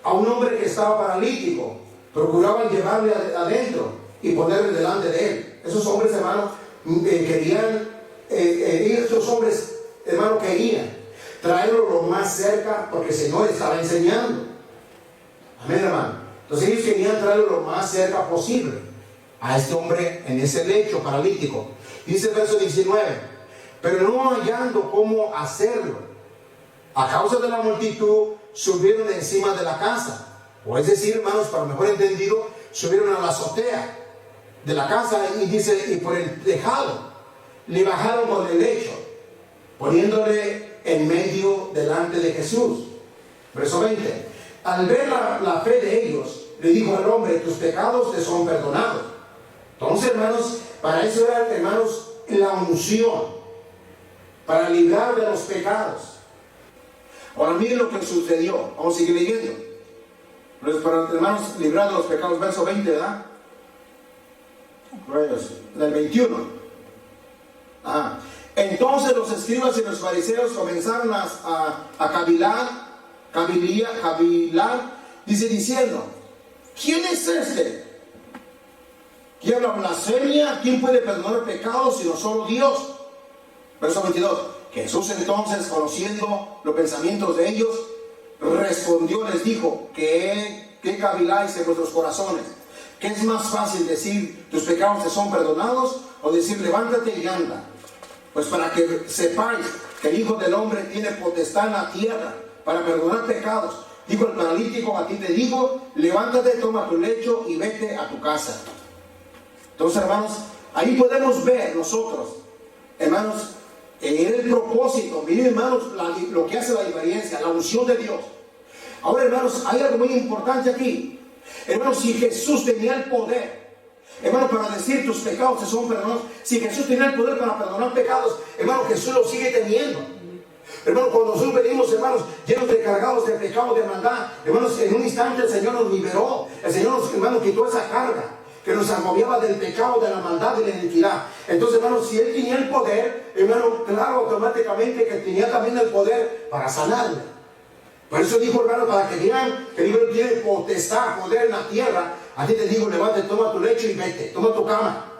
a un hombre que estaba paralítico, procuraban llevarle adentro y ponerle delante de él. Esos hombres, hermanos, querían, estos hombres, hermanos, querían traerlo lo más cerca, porque el Señor estaba enseñando. Amén, hermano. Entonces ellos querían traerlo lo más cerca posible a este hombre en ese lecho paralítico. Dice el verso 19, pero no hallando cómo hacerlo, a causa de la multitud, subieron encima de la casa. O es decir, hermanos, para mejor entendido, subieron a la azotea de la casa y dice, y por el tejado le bajaron por el lecho, poniéndole en medio delante de Jesús. Verso 20. Al ver la fe de ellos, le dijo al hombre, tus pecados te son perdonados. Entonces, hermanos, para eso era, hermanos, la unción, para librar de los pecados. Ahora miren lo que sucedió. Vamos a seguir leyendo. Entonces, para, hermanos, librar de los pecados, verso 20, ¿verdad? Del 21. Ajá. Entonces los escribas y los fariseos comenzaron a cavilar, dice, diciendo, ¿quién es este? ¿Quién habla blasfemia? ¿Quién puede perdonar pecados sino solo Dios? Verso 22. Jesús entonces, conociendo los pensamientos de ellos, respondió, les dijo, ¿qué caviláis en vuestros corazones? ¿Qué es más fácil decir, tus pecados te son perdonados? O decir, levántate y anda. Pues para que sepáis que el Hijo del Hombre tiene potestad en la tierra para perdonar pecados. Dijo el paralítico, a ti te digo, levántate, toma tu lecho y vete a tu casa. Entonces, hermanos, ahí podemos ver nosotros, hermanos, en el propósito. Miren, hermanos, lo que hace la diferencia, la unción de Dios. Ahora, hermanos, hay algo muy importante aquí. Hermanos, si Jesús tenía el poder, hermano, para decir tus pecados te son perdonados, si Jesús tenía el poder para perdonar pecados, hermano, Jesús lo sigue teniendo. Hermano, cuando nosotros venimos, hermanos, llenos de cargados de pecado, de maldad, hermanos, en un instante el Señor nos liberó. El Señor nos, hermano, quitó esa carga que nos agobiaba del pecado, de la maldad y de la iniquidad. Entonces, hermanos, si Él tenía el poder, hermano, claro, automáticamente que tenía también el poder para sanarle. Por eso dijo, hermano, para que vean que Dios tiene potestad, poder en la tierra. A ti te digo, levántate, toma tu lecho y vete, toma tu cama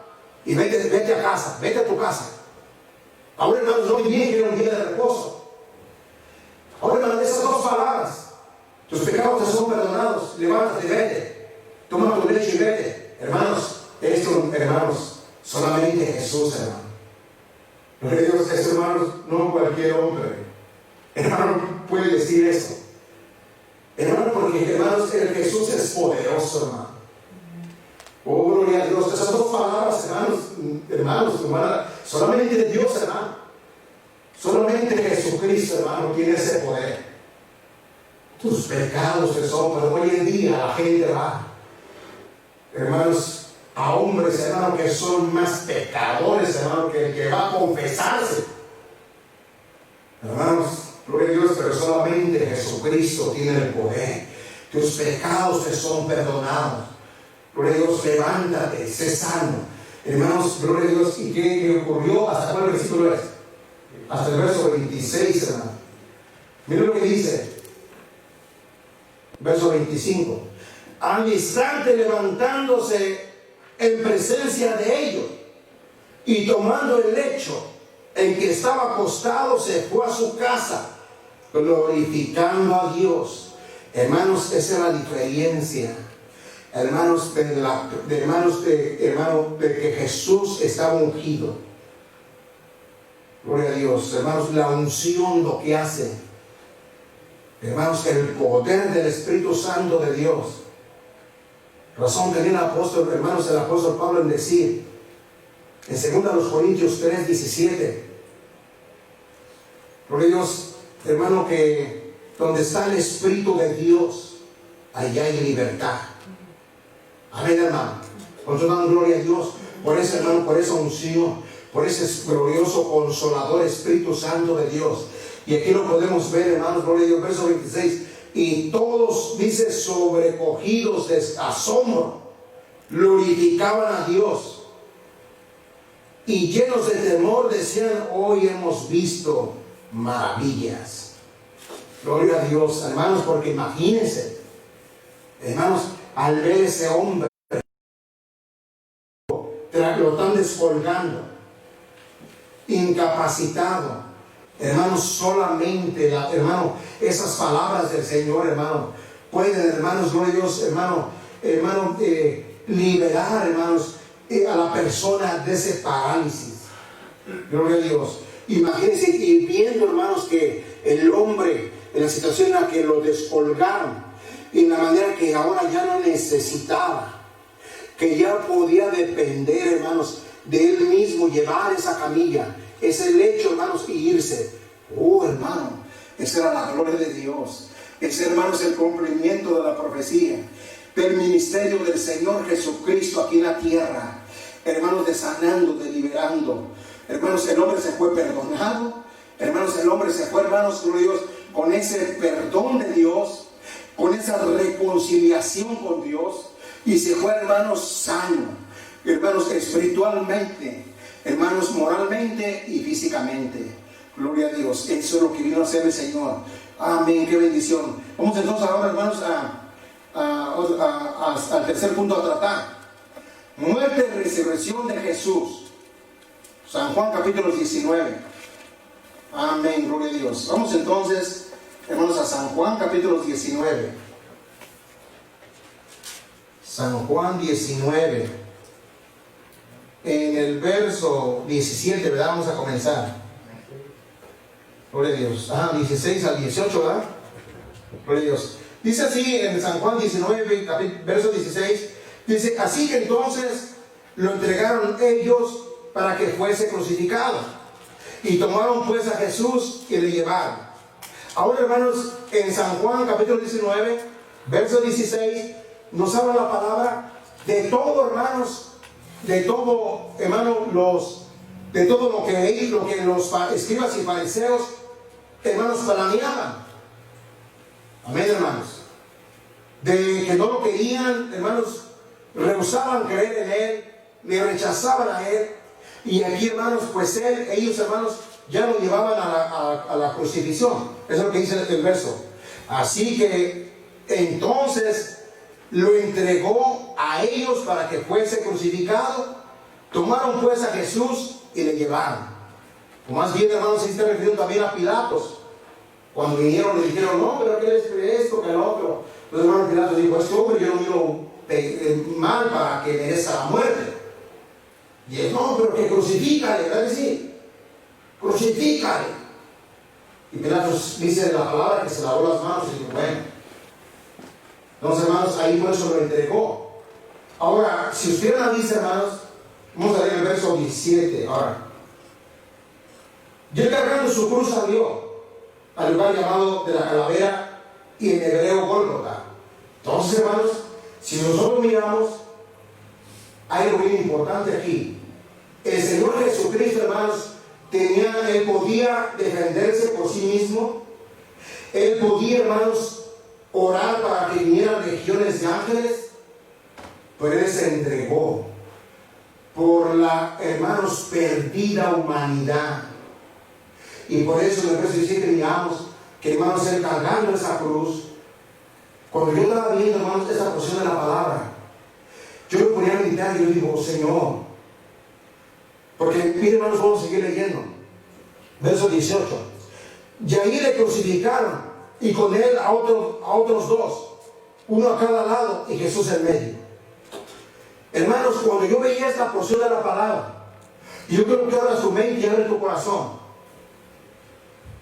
y vete a casa, vete a tu casa. Ahora, hermanos, hoy viene que era un día de reposo. Ahora, hermanos, esas dos palabras, tus pecados te son perdonados, levántate y vete, toma tu lecho y vete. Hermanos, esto, hermanos, solamente Jesús, hermano. Lo que Dios es, hermanos, no cualquier hombre, hermano, puede decir eso. Hermano, porque, hermanos, el Jesús es poderoso, hermano. Oh, gloria a Dios. Esas dos palabras, hermanos, solamente Dios, hermano. Solamente Jesucristo, hermano, tiene ese poder. Tus pecados te son, pero hoy en día la gente va, hermanos, a hombres, hermano, que son más pecadores, hermano, que va a confesarse. Hermanos, gloria a Dios, pero solamente solamente Jesucristo tiene el poder. Tus pecados te son perdonados. Gloria a Dios, levántate, sé sano. Hermanos, gloria a Dios. ¿Y qué ocurrió? ¿Hasta cuál versículo es? Hasta el verso 26, hermano. Mira lo que dice. Verso 25. Al instante levantándose en presencia de ellos y tomando el lecho en que estaba acostado, se fue a su casa, glorificando a Dios. Hermanos, esa es la diferencia. Hermanos, de que Jesús estaba ungido. Gloria a Dios. Hermanos, la unción lo que hace. Hermanos, el poder del Espíritu Santo de Dios. Razón tenía el apóstol, hermanos, el apóstol Pablo en decir, en 2 Corintios 3:17, gloria a Dios, hermano, que donde está el Espíritu de Dios, allá hay libertad. Amén, hermano. Nosotros damos gloria a Dios por ese, hermano, por esa unción, por ese glorioso consolador Espíritu Santo de Dios. Y aquí lo podemos ver, hermanos, gloria a Dios, verso 26. Y todos, dice, sobrecogidos de asombro, glorificaban a Dios. Y llenos de temor decían, hoy hemos visto maravillas. Gloria a Dios, hermanos, porque imagínense, hermanos, al ver ese hombre, lo están descolgando, incapacitado. Hermanos, solamente, hermano, esas palabras del Señor, hermano, pueden, hermanos, gloria a Dios, liberar, hermanos, a la persona de ese parálisis. Gloria a Dios. Imagínense, y viendo, hermanos, que el hombre, en la situación en la que lo descolgaron, y en la manera que ahora ya no necesitaba, que ya podía depender, hermanos, de él mismo, llevar esa camilla, ese lecho, hermanos, y irse. Oh, hermano, esa era la gloria de Dios. Ese, hermano, es el cumplimiento de la profecía del ministerio del Señor Jesucristo aquí en la tierra. Hermanos, de sanando, de liberando. Hermanos, el hombre se fue perdonado. Hermanos, el hombre se fue, hermanos, gloria a Dios, con ese perdón de Dios, con esa reconciliación con Dios, y se fue, hermanos, sano, hermanos, espiritualmente, hermanos, moralmente y físicamente. Gloria a Dios. Eso es lo que vino a hacer el Señor. Amén, qué bendición. Vamos entonces ahora, hermanos, al tercer punto a tratar. Muerte y resurrección de Jesús. San Juan capítulo 19. Amén, gloria a Dios. Vamos entonces, hermanos, a San Juan capítulo 19. San Juan 19. En el verso 17, ¿verdad? Vamos a comenzar. Gloria a Dios. 16 al 18, ¿verdad? Gloria a Dios. Dice así en San Juan 19, verso 16. Dice, así que entonces lo entregaron ellos para que fuese crucificado. Y tomaron pues a Jesús y le llevaron. Ahora, hermanos, en San Juan capítulo 19, verso 16, nos habla la palabra de todo, hermanos, de todo, hermanos, de todo lo que los escribas y fariseos, hermanos, planeaban. Amén, hermanos. De que no lo querían, hermanos, rehusaban creer en él, le rechazaban a él. Y aquí, hermanos, pues ellos, hermanos, ya lo llevaban a la crucifixión. Eso es lo que dice el verso. Así que entonces lo entregó a ellos para que fuese crucificado. Tomaron pues a Jesús y le llevaron. O más bien, hermanos, se está refiriendo también a Pilatos. Cuando vinieron le dijeron, no, pero que es esto, que lo otro. Entonces, hermano, Pilatos dijo, este hombre yo no miro mal para que merezca la muerte. Y él, no, pero que crucifícale, ¿verdad que sí? Crucifícale. Y Pilatos dice la palabra que se lavó las manos y dijo, bueno. Entonces, hermanos, ahí por eso lo entregó. Ahora, si usted analiza, hermanos, vamos a leer el verso 17 ahora. Y él cargando su cruz salió al lugar llamado de la calavera y en hebreo Gólgota. Entonces, hermanos, si nosotros miramos, hay algo bien importante aquí. El Señor Jesucristo, hermanos, él podía defenderse por sí mismo. Él podía, hermanos, orar para que vinieran legiones de ángeles, pero Él se entregó por la, hermanos, perdida humanidad. Y por eso en el verso 17 miramos que, hermanos, Él cargando esa cruz, cuando yo estaba viendo, hermanos, esa porción de la palabra, yo me ponía a meditar y yo digo, Señor, porque, mire, hermanos, vamos a seguir leyendo. Verso 18. Y ahí le crucificaron, y con él a otros dos, uno a cada lado, y Jesús en medio. Hermanos, cuando yo veía esta porción de la palabra, y yo creo que ahora su mente y abre tu corazón,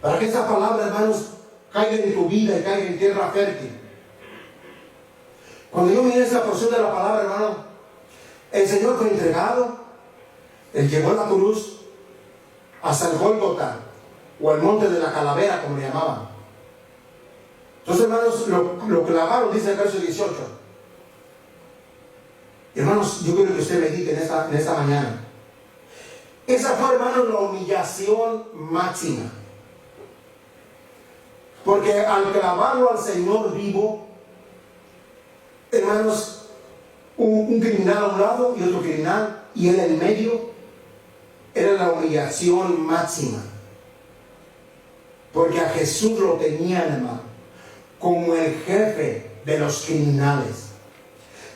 para que esta palabra, hermanos, caiga en tu vida y caiga en tierra fértil. Cuando yo miré esta porción de la palabra, hermano, el Señor fue entregado, Él llevó la cruz hasta el Gólgota, o el monte de la calavera, como le llamaban. Entonces, hermanos, lo clavaron, dice el verso 18. Hermanos, yo quiero que usted medite en esta mañana. Esa fue, hermanos, la humillación máxima. Porque al clavarlo al Señor vivo, hermanos, un criminal a un lado y otro criminal, y él en medio, era la humillación máxima. Porque a Jesús lo tenían, hermano, como el jefe de los criminales.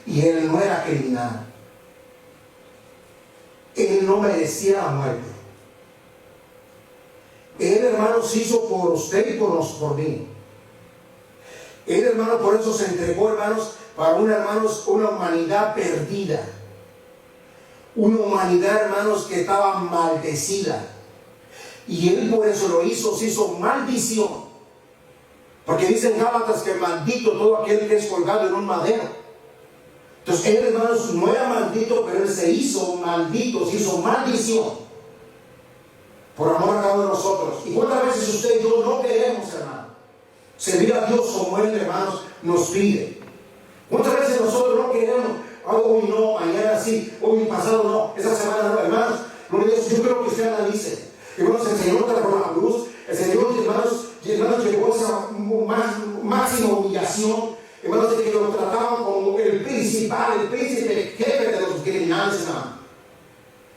Y él no era criminal. Él no merecía la muerte. Él, hermano, se hizo por usted y por mí. Él, hermano, por eso se entregó, hermanos, para una humanidad perdida. Una humanidad, hermanos, que estaba maldecida. Y él por eso lo hizo, se hizo maldición. Porque dicen Gálatas que maldito todo aquel que es colgado en un madero. Entonces él, hermanos, no era maldito, pero él se hizo maldito, se hizo maldición por amor a cada uno de nosotros. ¿Y cuántas veces usted y yo no queremos, hermano, servir a Dios como Él, hermanos, nos pide? ¿Cuántas veces nosotros no queremos, hoy no, mañana sí, hoy pasado no, esta semana no, hermanos? Yo creo que usted analice. Hermanos, el Señor trató la cruz, el Señor, hermanos, llegó a esa máxima humillación, hermanos, de que lo trataban como el principal, el príncipe, jefe de los criminales, hermano.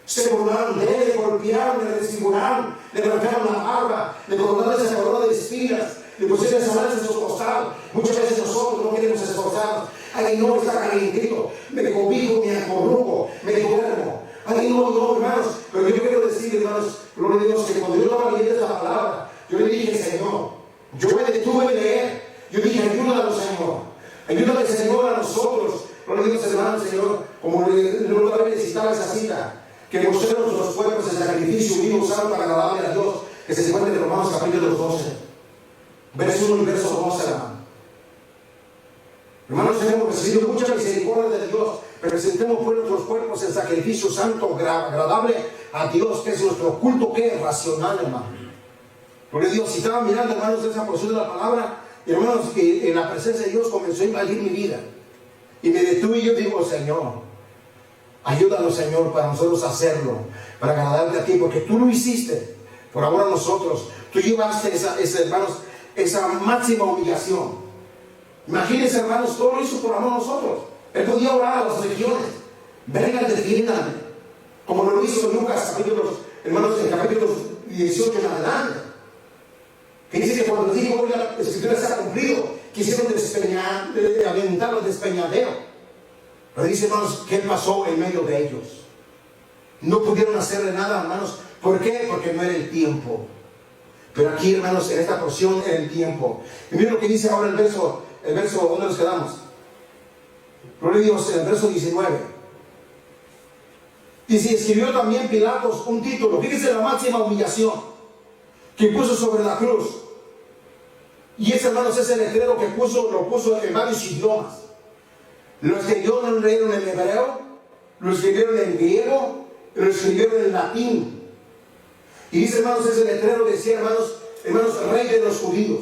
Se burlaron de él, le golpearon, le desfiguraron, le arrancaron la barba, le colocaron esa corona de espinas, le pusieron esa lanza en su costado. Muchas veces nosotros no queremos esforzarnos. Ay, no, está calientito, me cobijo, me acorruco, me duermo. Ay, no, hermanos, pero yo quiero decir, hermanos, gloria a Dios, que cuando yo estaba leyendo esta palabra, yo le dije, Señor, yo me detuve de leer, yo dije, ayúdanos, Señor, ayúdame, Señor, a nosotros, gloria a Dios, hermanos, Señor, como no también necesitaba esa cita, que mostremos nuestros cuerpos en sacrificio vivo, santo, agradable a Dios, que se encuentra en Romanos capítulo 12, verso 1 y verso 12, hermano. Hermanos, hemos recibido mucha misericordia de Dios. Presentemos pues nuestros cuerpos en sacrificio santo, agradable a Dios, que es nuestro culto, que es racional, hermano. Porque Dios, si estaba mirando, hermanos, esa porción de la palabra, hermanos, que en la presencia de Dios comenzó a invadir mi vida. Y me detuve y yo digo, Señor, ayúdanos, Señor, para nosotros hacerlo, para agradarte a ti, porque tú lo hiciste por amor a nosotros. Tú llevaste hermanos, esa máxima humillación. Imagínense, hermanos, todo lo hizo por amor a nosotros. Él podía orar a las legiones, vengan, defiéndanme, como lo hizo en Lucas, hermanos, en capítulos 18 en adelante. Que dice que cuando dijo, hoy la escritura se ha cumplido, quisieron aventar los despeñaderos. Pero dice, hermanos, ¿qué pasó en medio de ellos? No pudieron hacerle nada, hermanos. ¿Por qué? Porque no era el tiempo. Pero aquí, hermanos, en esta porción era el tiempo. Y miren lo que dice ahora el verso, ¿dónde nos quedamos? Gloria a Dios, en el verso 19. Dice, escribió también Pilatos un título. Fíjense la máxima humillación que puso sobre la cruz. Y ese, hermanos, es el letrero que lo puso en varios idiomas. Lo escribieron en hebreo, lo escribieron en griego, lo escribieron en latín. Y dice, hermanos, ese letrero decía, hermanos, rey de los judíos.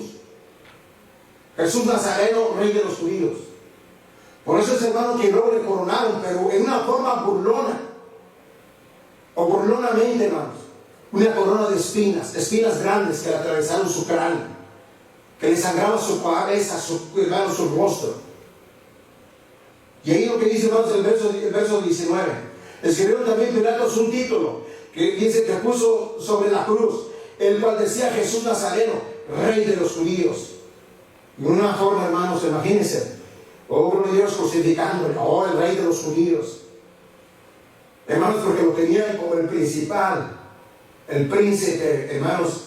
Jesús Nazareno, rey de los judíos. Por eso es, hermano, que luego le coronaron, pero en una forma burlona, o burlonamente, hermanos, una corona de espinas grandes que le atravesaron su cráneo. que le sangraba su cabeza, hermano, su rostro. Y ahí lo que dice, hermanos, el verso 19. Escribieron también Pilatos un título que dice que puso sobre la cruz, el cual decía Jesús Nazareno, Rey de los judíos. Y una forma, hermanos, imagínense, oh Dios, crucificándole, oh, el Rey de los judíos. Hermanos, porque lo tenían como el principal, el príncipe, hermanos,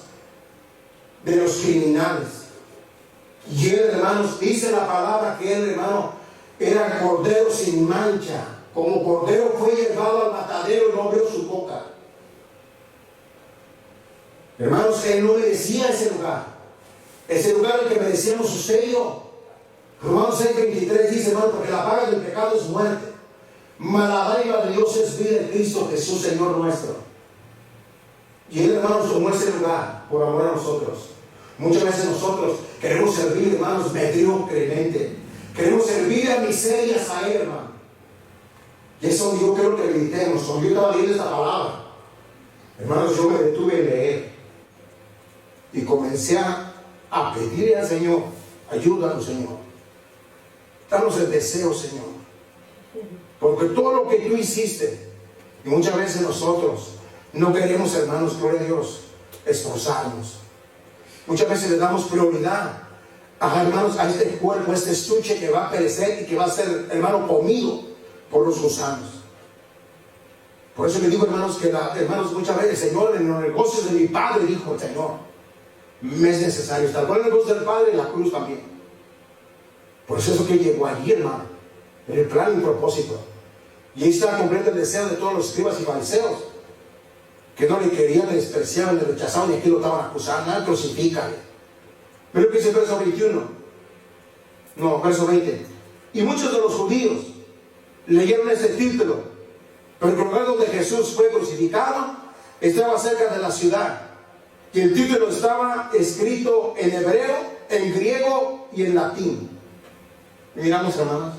de los criminales. Y él, hermanos, dice la palabra que él, hermano, era cordero sin mancha. Como cordero fue llevado al matadero y no abrió su boca. Hermanos, él no merecía ese lugar. Ese lugar el que merecíamos usted y yo. Romanos 6:23 dice, hermano, porque la paga del pecado es muerte, mas la dádiva de Dios es vida en Cristo Jesús, Señor nuestro. Y él, hermanos, tomó ese lugar por amor a nosotros. Muchas veces nosotros queremos servir, hermanos, mediocremente. Queremos servir a miserias a él, hermano. Y eso yo quiero que meditemos. Cuando yo estaba leyendo esta palabra, hermanos, yo me detuve en leer y comencé a pedirle al Señor, ayúdanos, Señor. Danos el deseo, Señor. Porque todo lo que tú hiciste, y muchas veces nosotros no queremos, hermanos, gloria a Dios, esforzarnos. Muchas veces le damos prioridad a, hermanos, a este cuerpo, a este estuche que va a perecer y que va a ser, hermano, comido por los gusanos. Por eso le digo, hermanos, que hermanos, muchas veces, Señor, en los negocios de mi Padre, dijo el Señor, me es necesario estar con el negocio del Padre y la cruz también. Por eso es que llegó allí, hermano, en el plan y propósito. Y ahí está completo el deseo de todos los escribas y fariseos, que no le querían, le despreciaban, le rechazaban, y aquí lo estaban acusando, crucifícale. Pero que dice el verso 21, no, verso 20. Y muchos de los judíos leyeron ese título, pero el lugar donde Jesús fue crucificado estaba cerca de la ciudad, y el título estaba escrito en hebreo, en griego y en latín. Miramos, hermanos,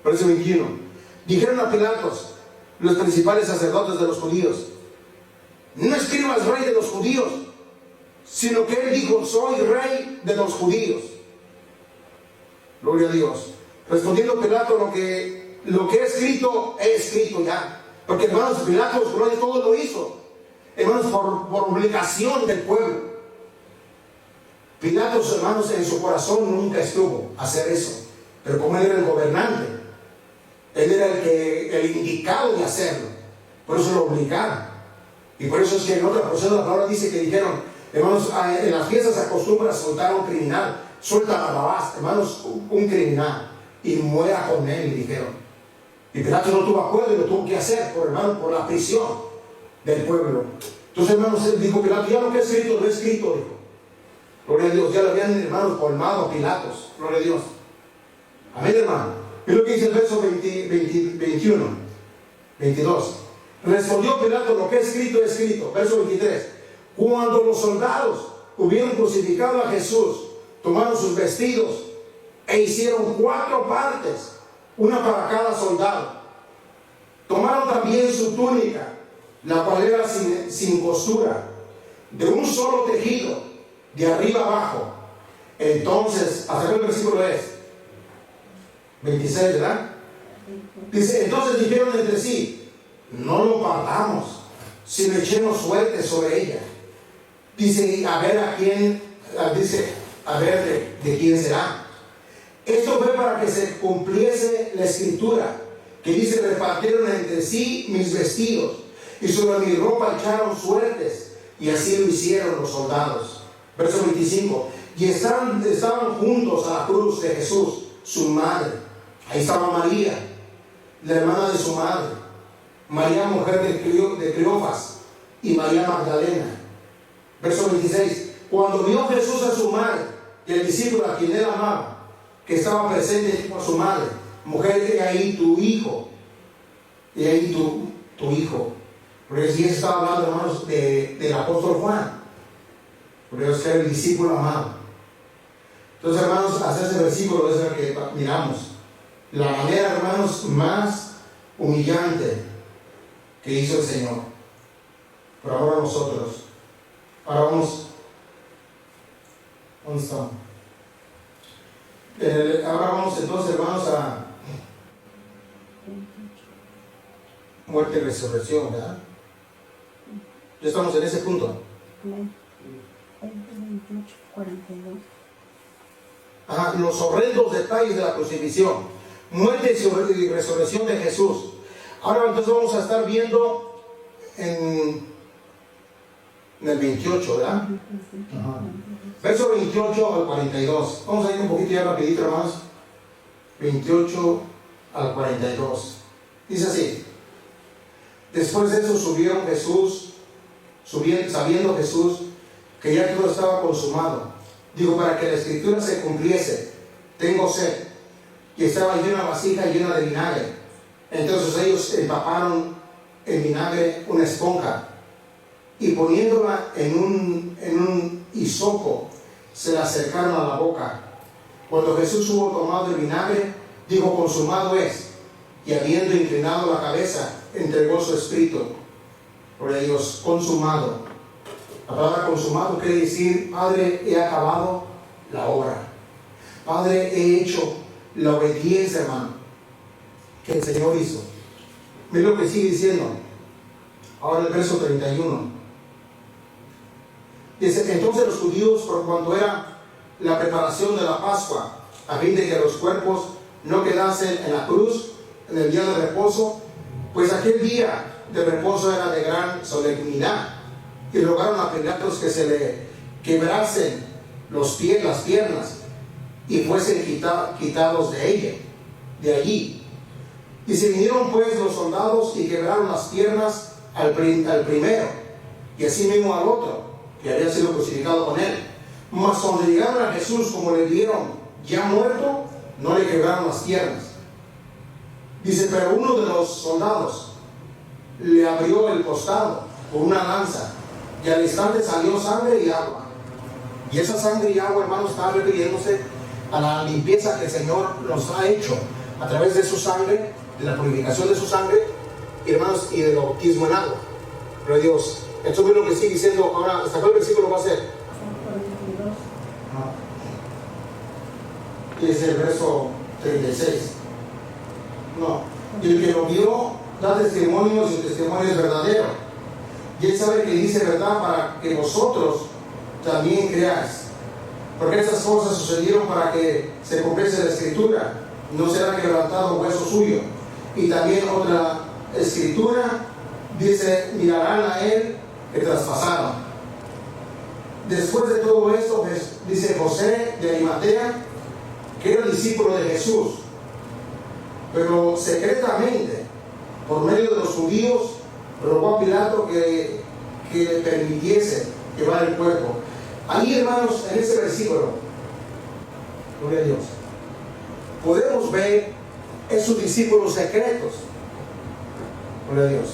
verso 21. Dijeron a Pilatos, los principales sacerdotes de los judíos, no escribas Rey de los judíos, sino que él dijo, soy Rey de los judíos. Gloria a Dios. Respondiendo Pilato, lo que he escrito ya. Porque, hermanos, Pilatos, gloria, todo lo hizo, hermanos, por obligación del pueblo. Pilatos, hermanos, en su corazón nunca estuvo a hacer eso, pero como él era el gobernante, él era el indicado de hacerlo, por eso lo obligaron. Y por eso es que en otra porción de la palabra dice que dijeron, hermanos, en las fiestas se acostumbra a soltar a un criminal, suelta a Barrabás, hermanos, un criminal, y muera con él, y dijeron. Y Pilato no tuvo acuerdo y lo tuvo que hacer, hermano, por la prisión del pueblo. Entonces, hermanos, él dijo, Pilato, ya lo que he escrito, lo he escrito, dijo. Gloria a Dios, ya lo habían, hermanos, colmado a Pilatos, gloria a Dios. Amén, hermano. Es lo que dice el verso 21, 22. Respondió Pilato, lo que he escrito, verso 23. Cuando los soldados hubieron crucificado a Jesús, tomaron sus vestidos e hicieron 4 partes, una para cada soldado. Tomaron también su túnica, la cual era sin costura, de un solo tejido, de arriba abajo. Entonces, hasta que el versículo es 26, ¿verdad? Dice, entonces dijeron entre sí, no lo partamos, sino echemos suerte sobre ella. Dice, a ver a quién, dice, a ver de quién será. Esto fue para que se cumpliese la escritura, que dice, repartieron entre sí mis vestidos, y sobre mi ropa echaron suertes, y así lo hicieron los soldados. Verso 25. Y estaban juntos a la cruz de Jesús, su madre. Ahí estaba María, la hermana de su madre, María, mujer de Cleofas, y María Magdalena. Verso 26. Cuando vio Jesús a su madre y el discípulo a quien él amaba, que estaba presente, dijo a su madre, mujer, he ahí tu hijo, y ahí tu hijo. Porque si estaba hablando, hermanos, del apóstol Juan, porque es que era el discípulo amado. Entonces, hermanos, hasta ese versículo es el que miramos. La manera, hermanos, más humillante que hizo el Señor por amor a nosotros. Ahora vamos. ¿Dónde estamos? Ahora vamos entonces, hermanos, a muerte y resurrección, ¿verdad? Ya estamos en ese punto. 28, 42. Ajá, los horrendos detalles de la crucifixión, muerte y resurrección de Jesús. Ahora entonces vamos a estar viendo en el 28, ¿verdad? Ajá. Verso 28 al 42. Vamos a ir un poquito ya rapidito, hermanos. 28 al 42. Dice así: después de eso sabiendo Jesús que ya todo estaba consumado, digo, para que la escritura se cumpliese, tengo sed. Y estaba allí una vasija llena de vinagre. Entonces ellos empaparon en vinagre una esponja y poniéndola en un hisopo, se la acercaron a la boca. Cuando Jesús hubo tomado el vinagre, dijo: consumado es. Y habiendo inclinado la cabeza, entregó su espíritu. Por Dios, consumado. La palabra consumado quiere decir: Padre, he acabado la obra. Padre, he hecho la obediencia, hermano, que el Señor hizo. Mira lo que sigue diciendo. Ahora el verso 31. Dice: entonces los judíos, por cuanto era la preparación de la Pascua, a fin de que los cuerpos no quedasen en la cruz en el día de reposo, pues aquel día de reposo era de gran solemnidad, y rogaron a Pilatos que se le quebrasen las piernas y fuesen quitados de allí. Y se vinieron pues los soldados y quebraron las piernas al primero, y así mismo al otro, que había sido crucificado con él. Mas cuando llegaron a Jesús, como le vieron ya muerto, no le quebraron las piernas. Dice: pero uno de los soldados le abrió el costado con una lanza, y al instante salió sangre y agua. Y esa sangre y agua, hermanos, estaba refiriéndose a la limpieza que el Señor nos ha hecho a través de su sangre, de la purificación de su sangre, hermanos, y del bautismo en agua. Pero Dios, esto es lo que sigue diciendo. Ahora, ¿hasta cuál versículo va a ser? 42. Y es el verso 36. No. Y el que lo vio da testimonio, y su testimonio es verdadero. Y él sabe que dice verdad para que vosotros también creáis. Porque estas cosas sucedieron para que se cumpliese la escritura: no será quebrantado hueso suyo. Y también otra escritura dice: mirarán a él que traspasaron. Después de todo esto, dice: José de Arimatea, que era discípulo de Jesús, pero secretamente, por medio de los judíos, rogó a Pilato que le permitiese llevar el cuerpo. Ahí, hermanos, en ese versículo, gloria a Dios, podemos ver esos discípulos secretos. Gloria a Dios.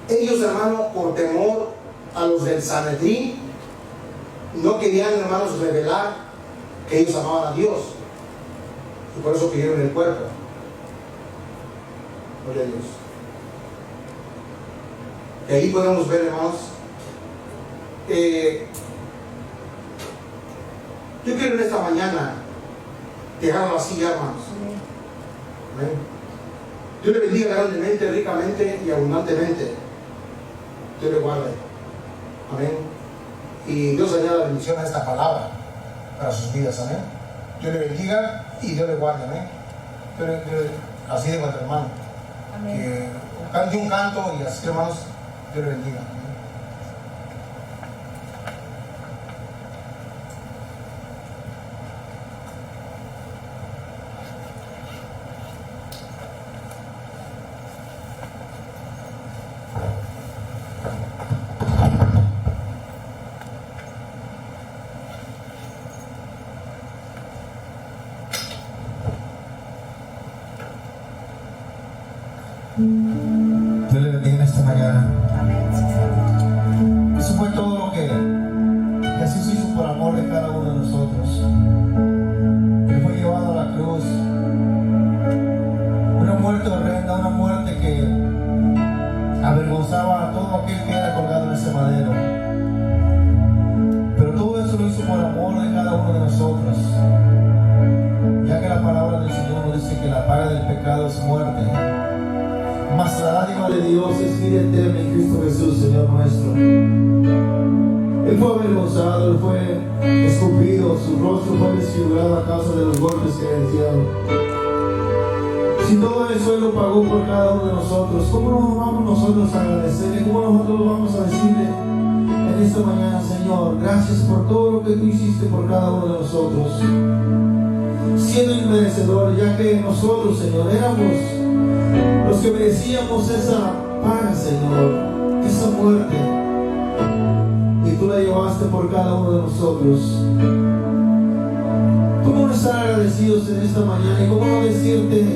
Ellos, hermanos, por temor a los del Sanedrín, no querían, hermanos, revelar que ellos amaban a Dios, y por eso pidieron el cuerpo. Gloria a Dios. Y ahí podemos ver, hermanos, yo quiero en esta mañana dejarlo así, hermanos. Amén. Dios le bendiga grandemente, ricamente y abundantemente. Dios le guarde. Amén. Y Dios añada bendición a esta palabra para sus vidas. Amén. Dios le bendiga y Dios le guarde. Amén. Así de vuestro hermano. Amén. Que cante un canto y así, hermanos, Dios le bendiga. Amén. Dios le bendiga en esta mañana. Amén. Dios es vida eterna en Cristo Jesús, Señor nuestro. Él fue avergonzado, Él fue escupido, su rostro fue desfigurado a causa de los golpes que le dieron. Si todo eso Él lo pagó por cada uno de nosotros, ¿cómo no vamos nosotros a agradecerle? ¿Cómo nosotros vamos a decirle en esta mañana, Señor, gracias por todo lo que tú hiciste por cada uno de nosotros? Siendo inmerecedores, ya que nosotros, Señor, éramos los que merecíamos esa paga, Señor, esa muerte, y tú la llevaste por cada uno de nosotros. ¿Cómo no estar agradecidos en esta mañana y cómo no decirte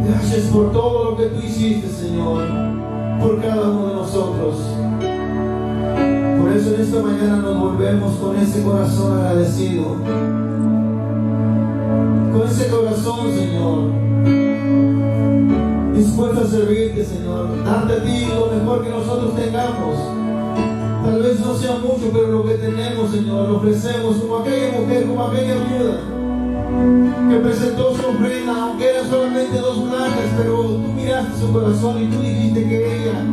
gracias por todo lo que tú hiciste, Señor, por cada uno de nosotros? Por eso en esta mañana nos volvemos con ese corazón agradecido, con ese corazón, Señor, dispuesto a servirte, Señor, darte a ti lo mejor que nosotros tengamos. Tal vez no sea mucho, pero lo que tenemos, Señor, lo ofrecemos como aquella mujer, como aquella viuda que presentó su ofrenda, aunque eran solamente 2 blancas, pero tú miraste su corazón y tú dijiste que ella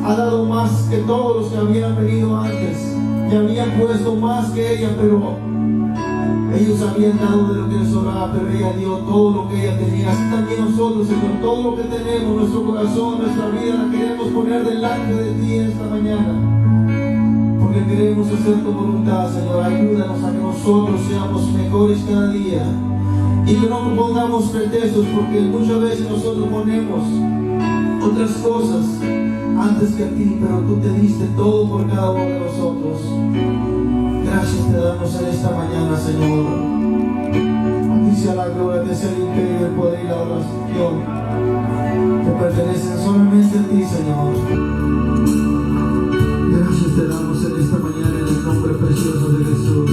ha dado más que todos los que habían venido antes, y habían puesto más que ella, pero ellos habían dado de lo que les sobraba, pero ella dio todo lo que ella tenía. Así también nosotros, Señor, todo lo que tenemos, nuestro corazón, nuestra vida, la queremos poner delante de ti esta mañana, porque queremos hacer tu voluntad, Señor. Ayúdanos a que nosotros seamos mejores cada día y que no pongamos pretextos, porque muchas veces nosotros ponemos otras cosas antes que a ti, pero tú te diste todo por cada uno de nosotros. Gracias te damos en esta mañana, Señor. A ti sea la gloria, te sea el imperio, el poder y la adoración. Te pertenecen solamente a ti, Señor. Gracias te damos en esta mañana en el nombre precioso de Jesús.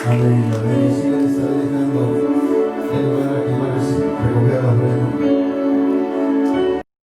Amén, amén. Y si le estaré dejando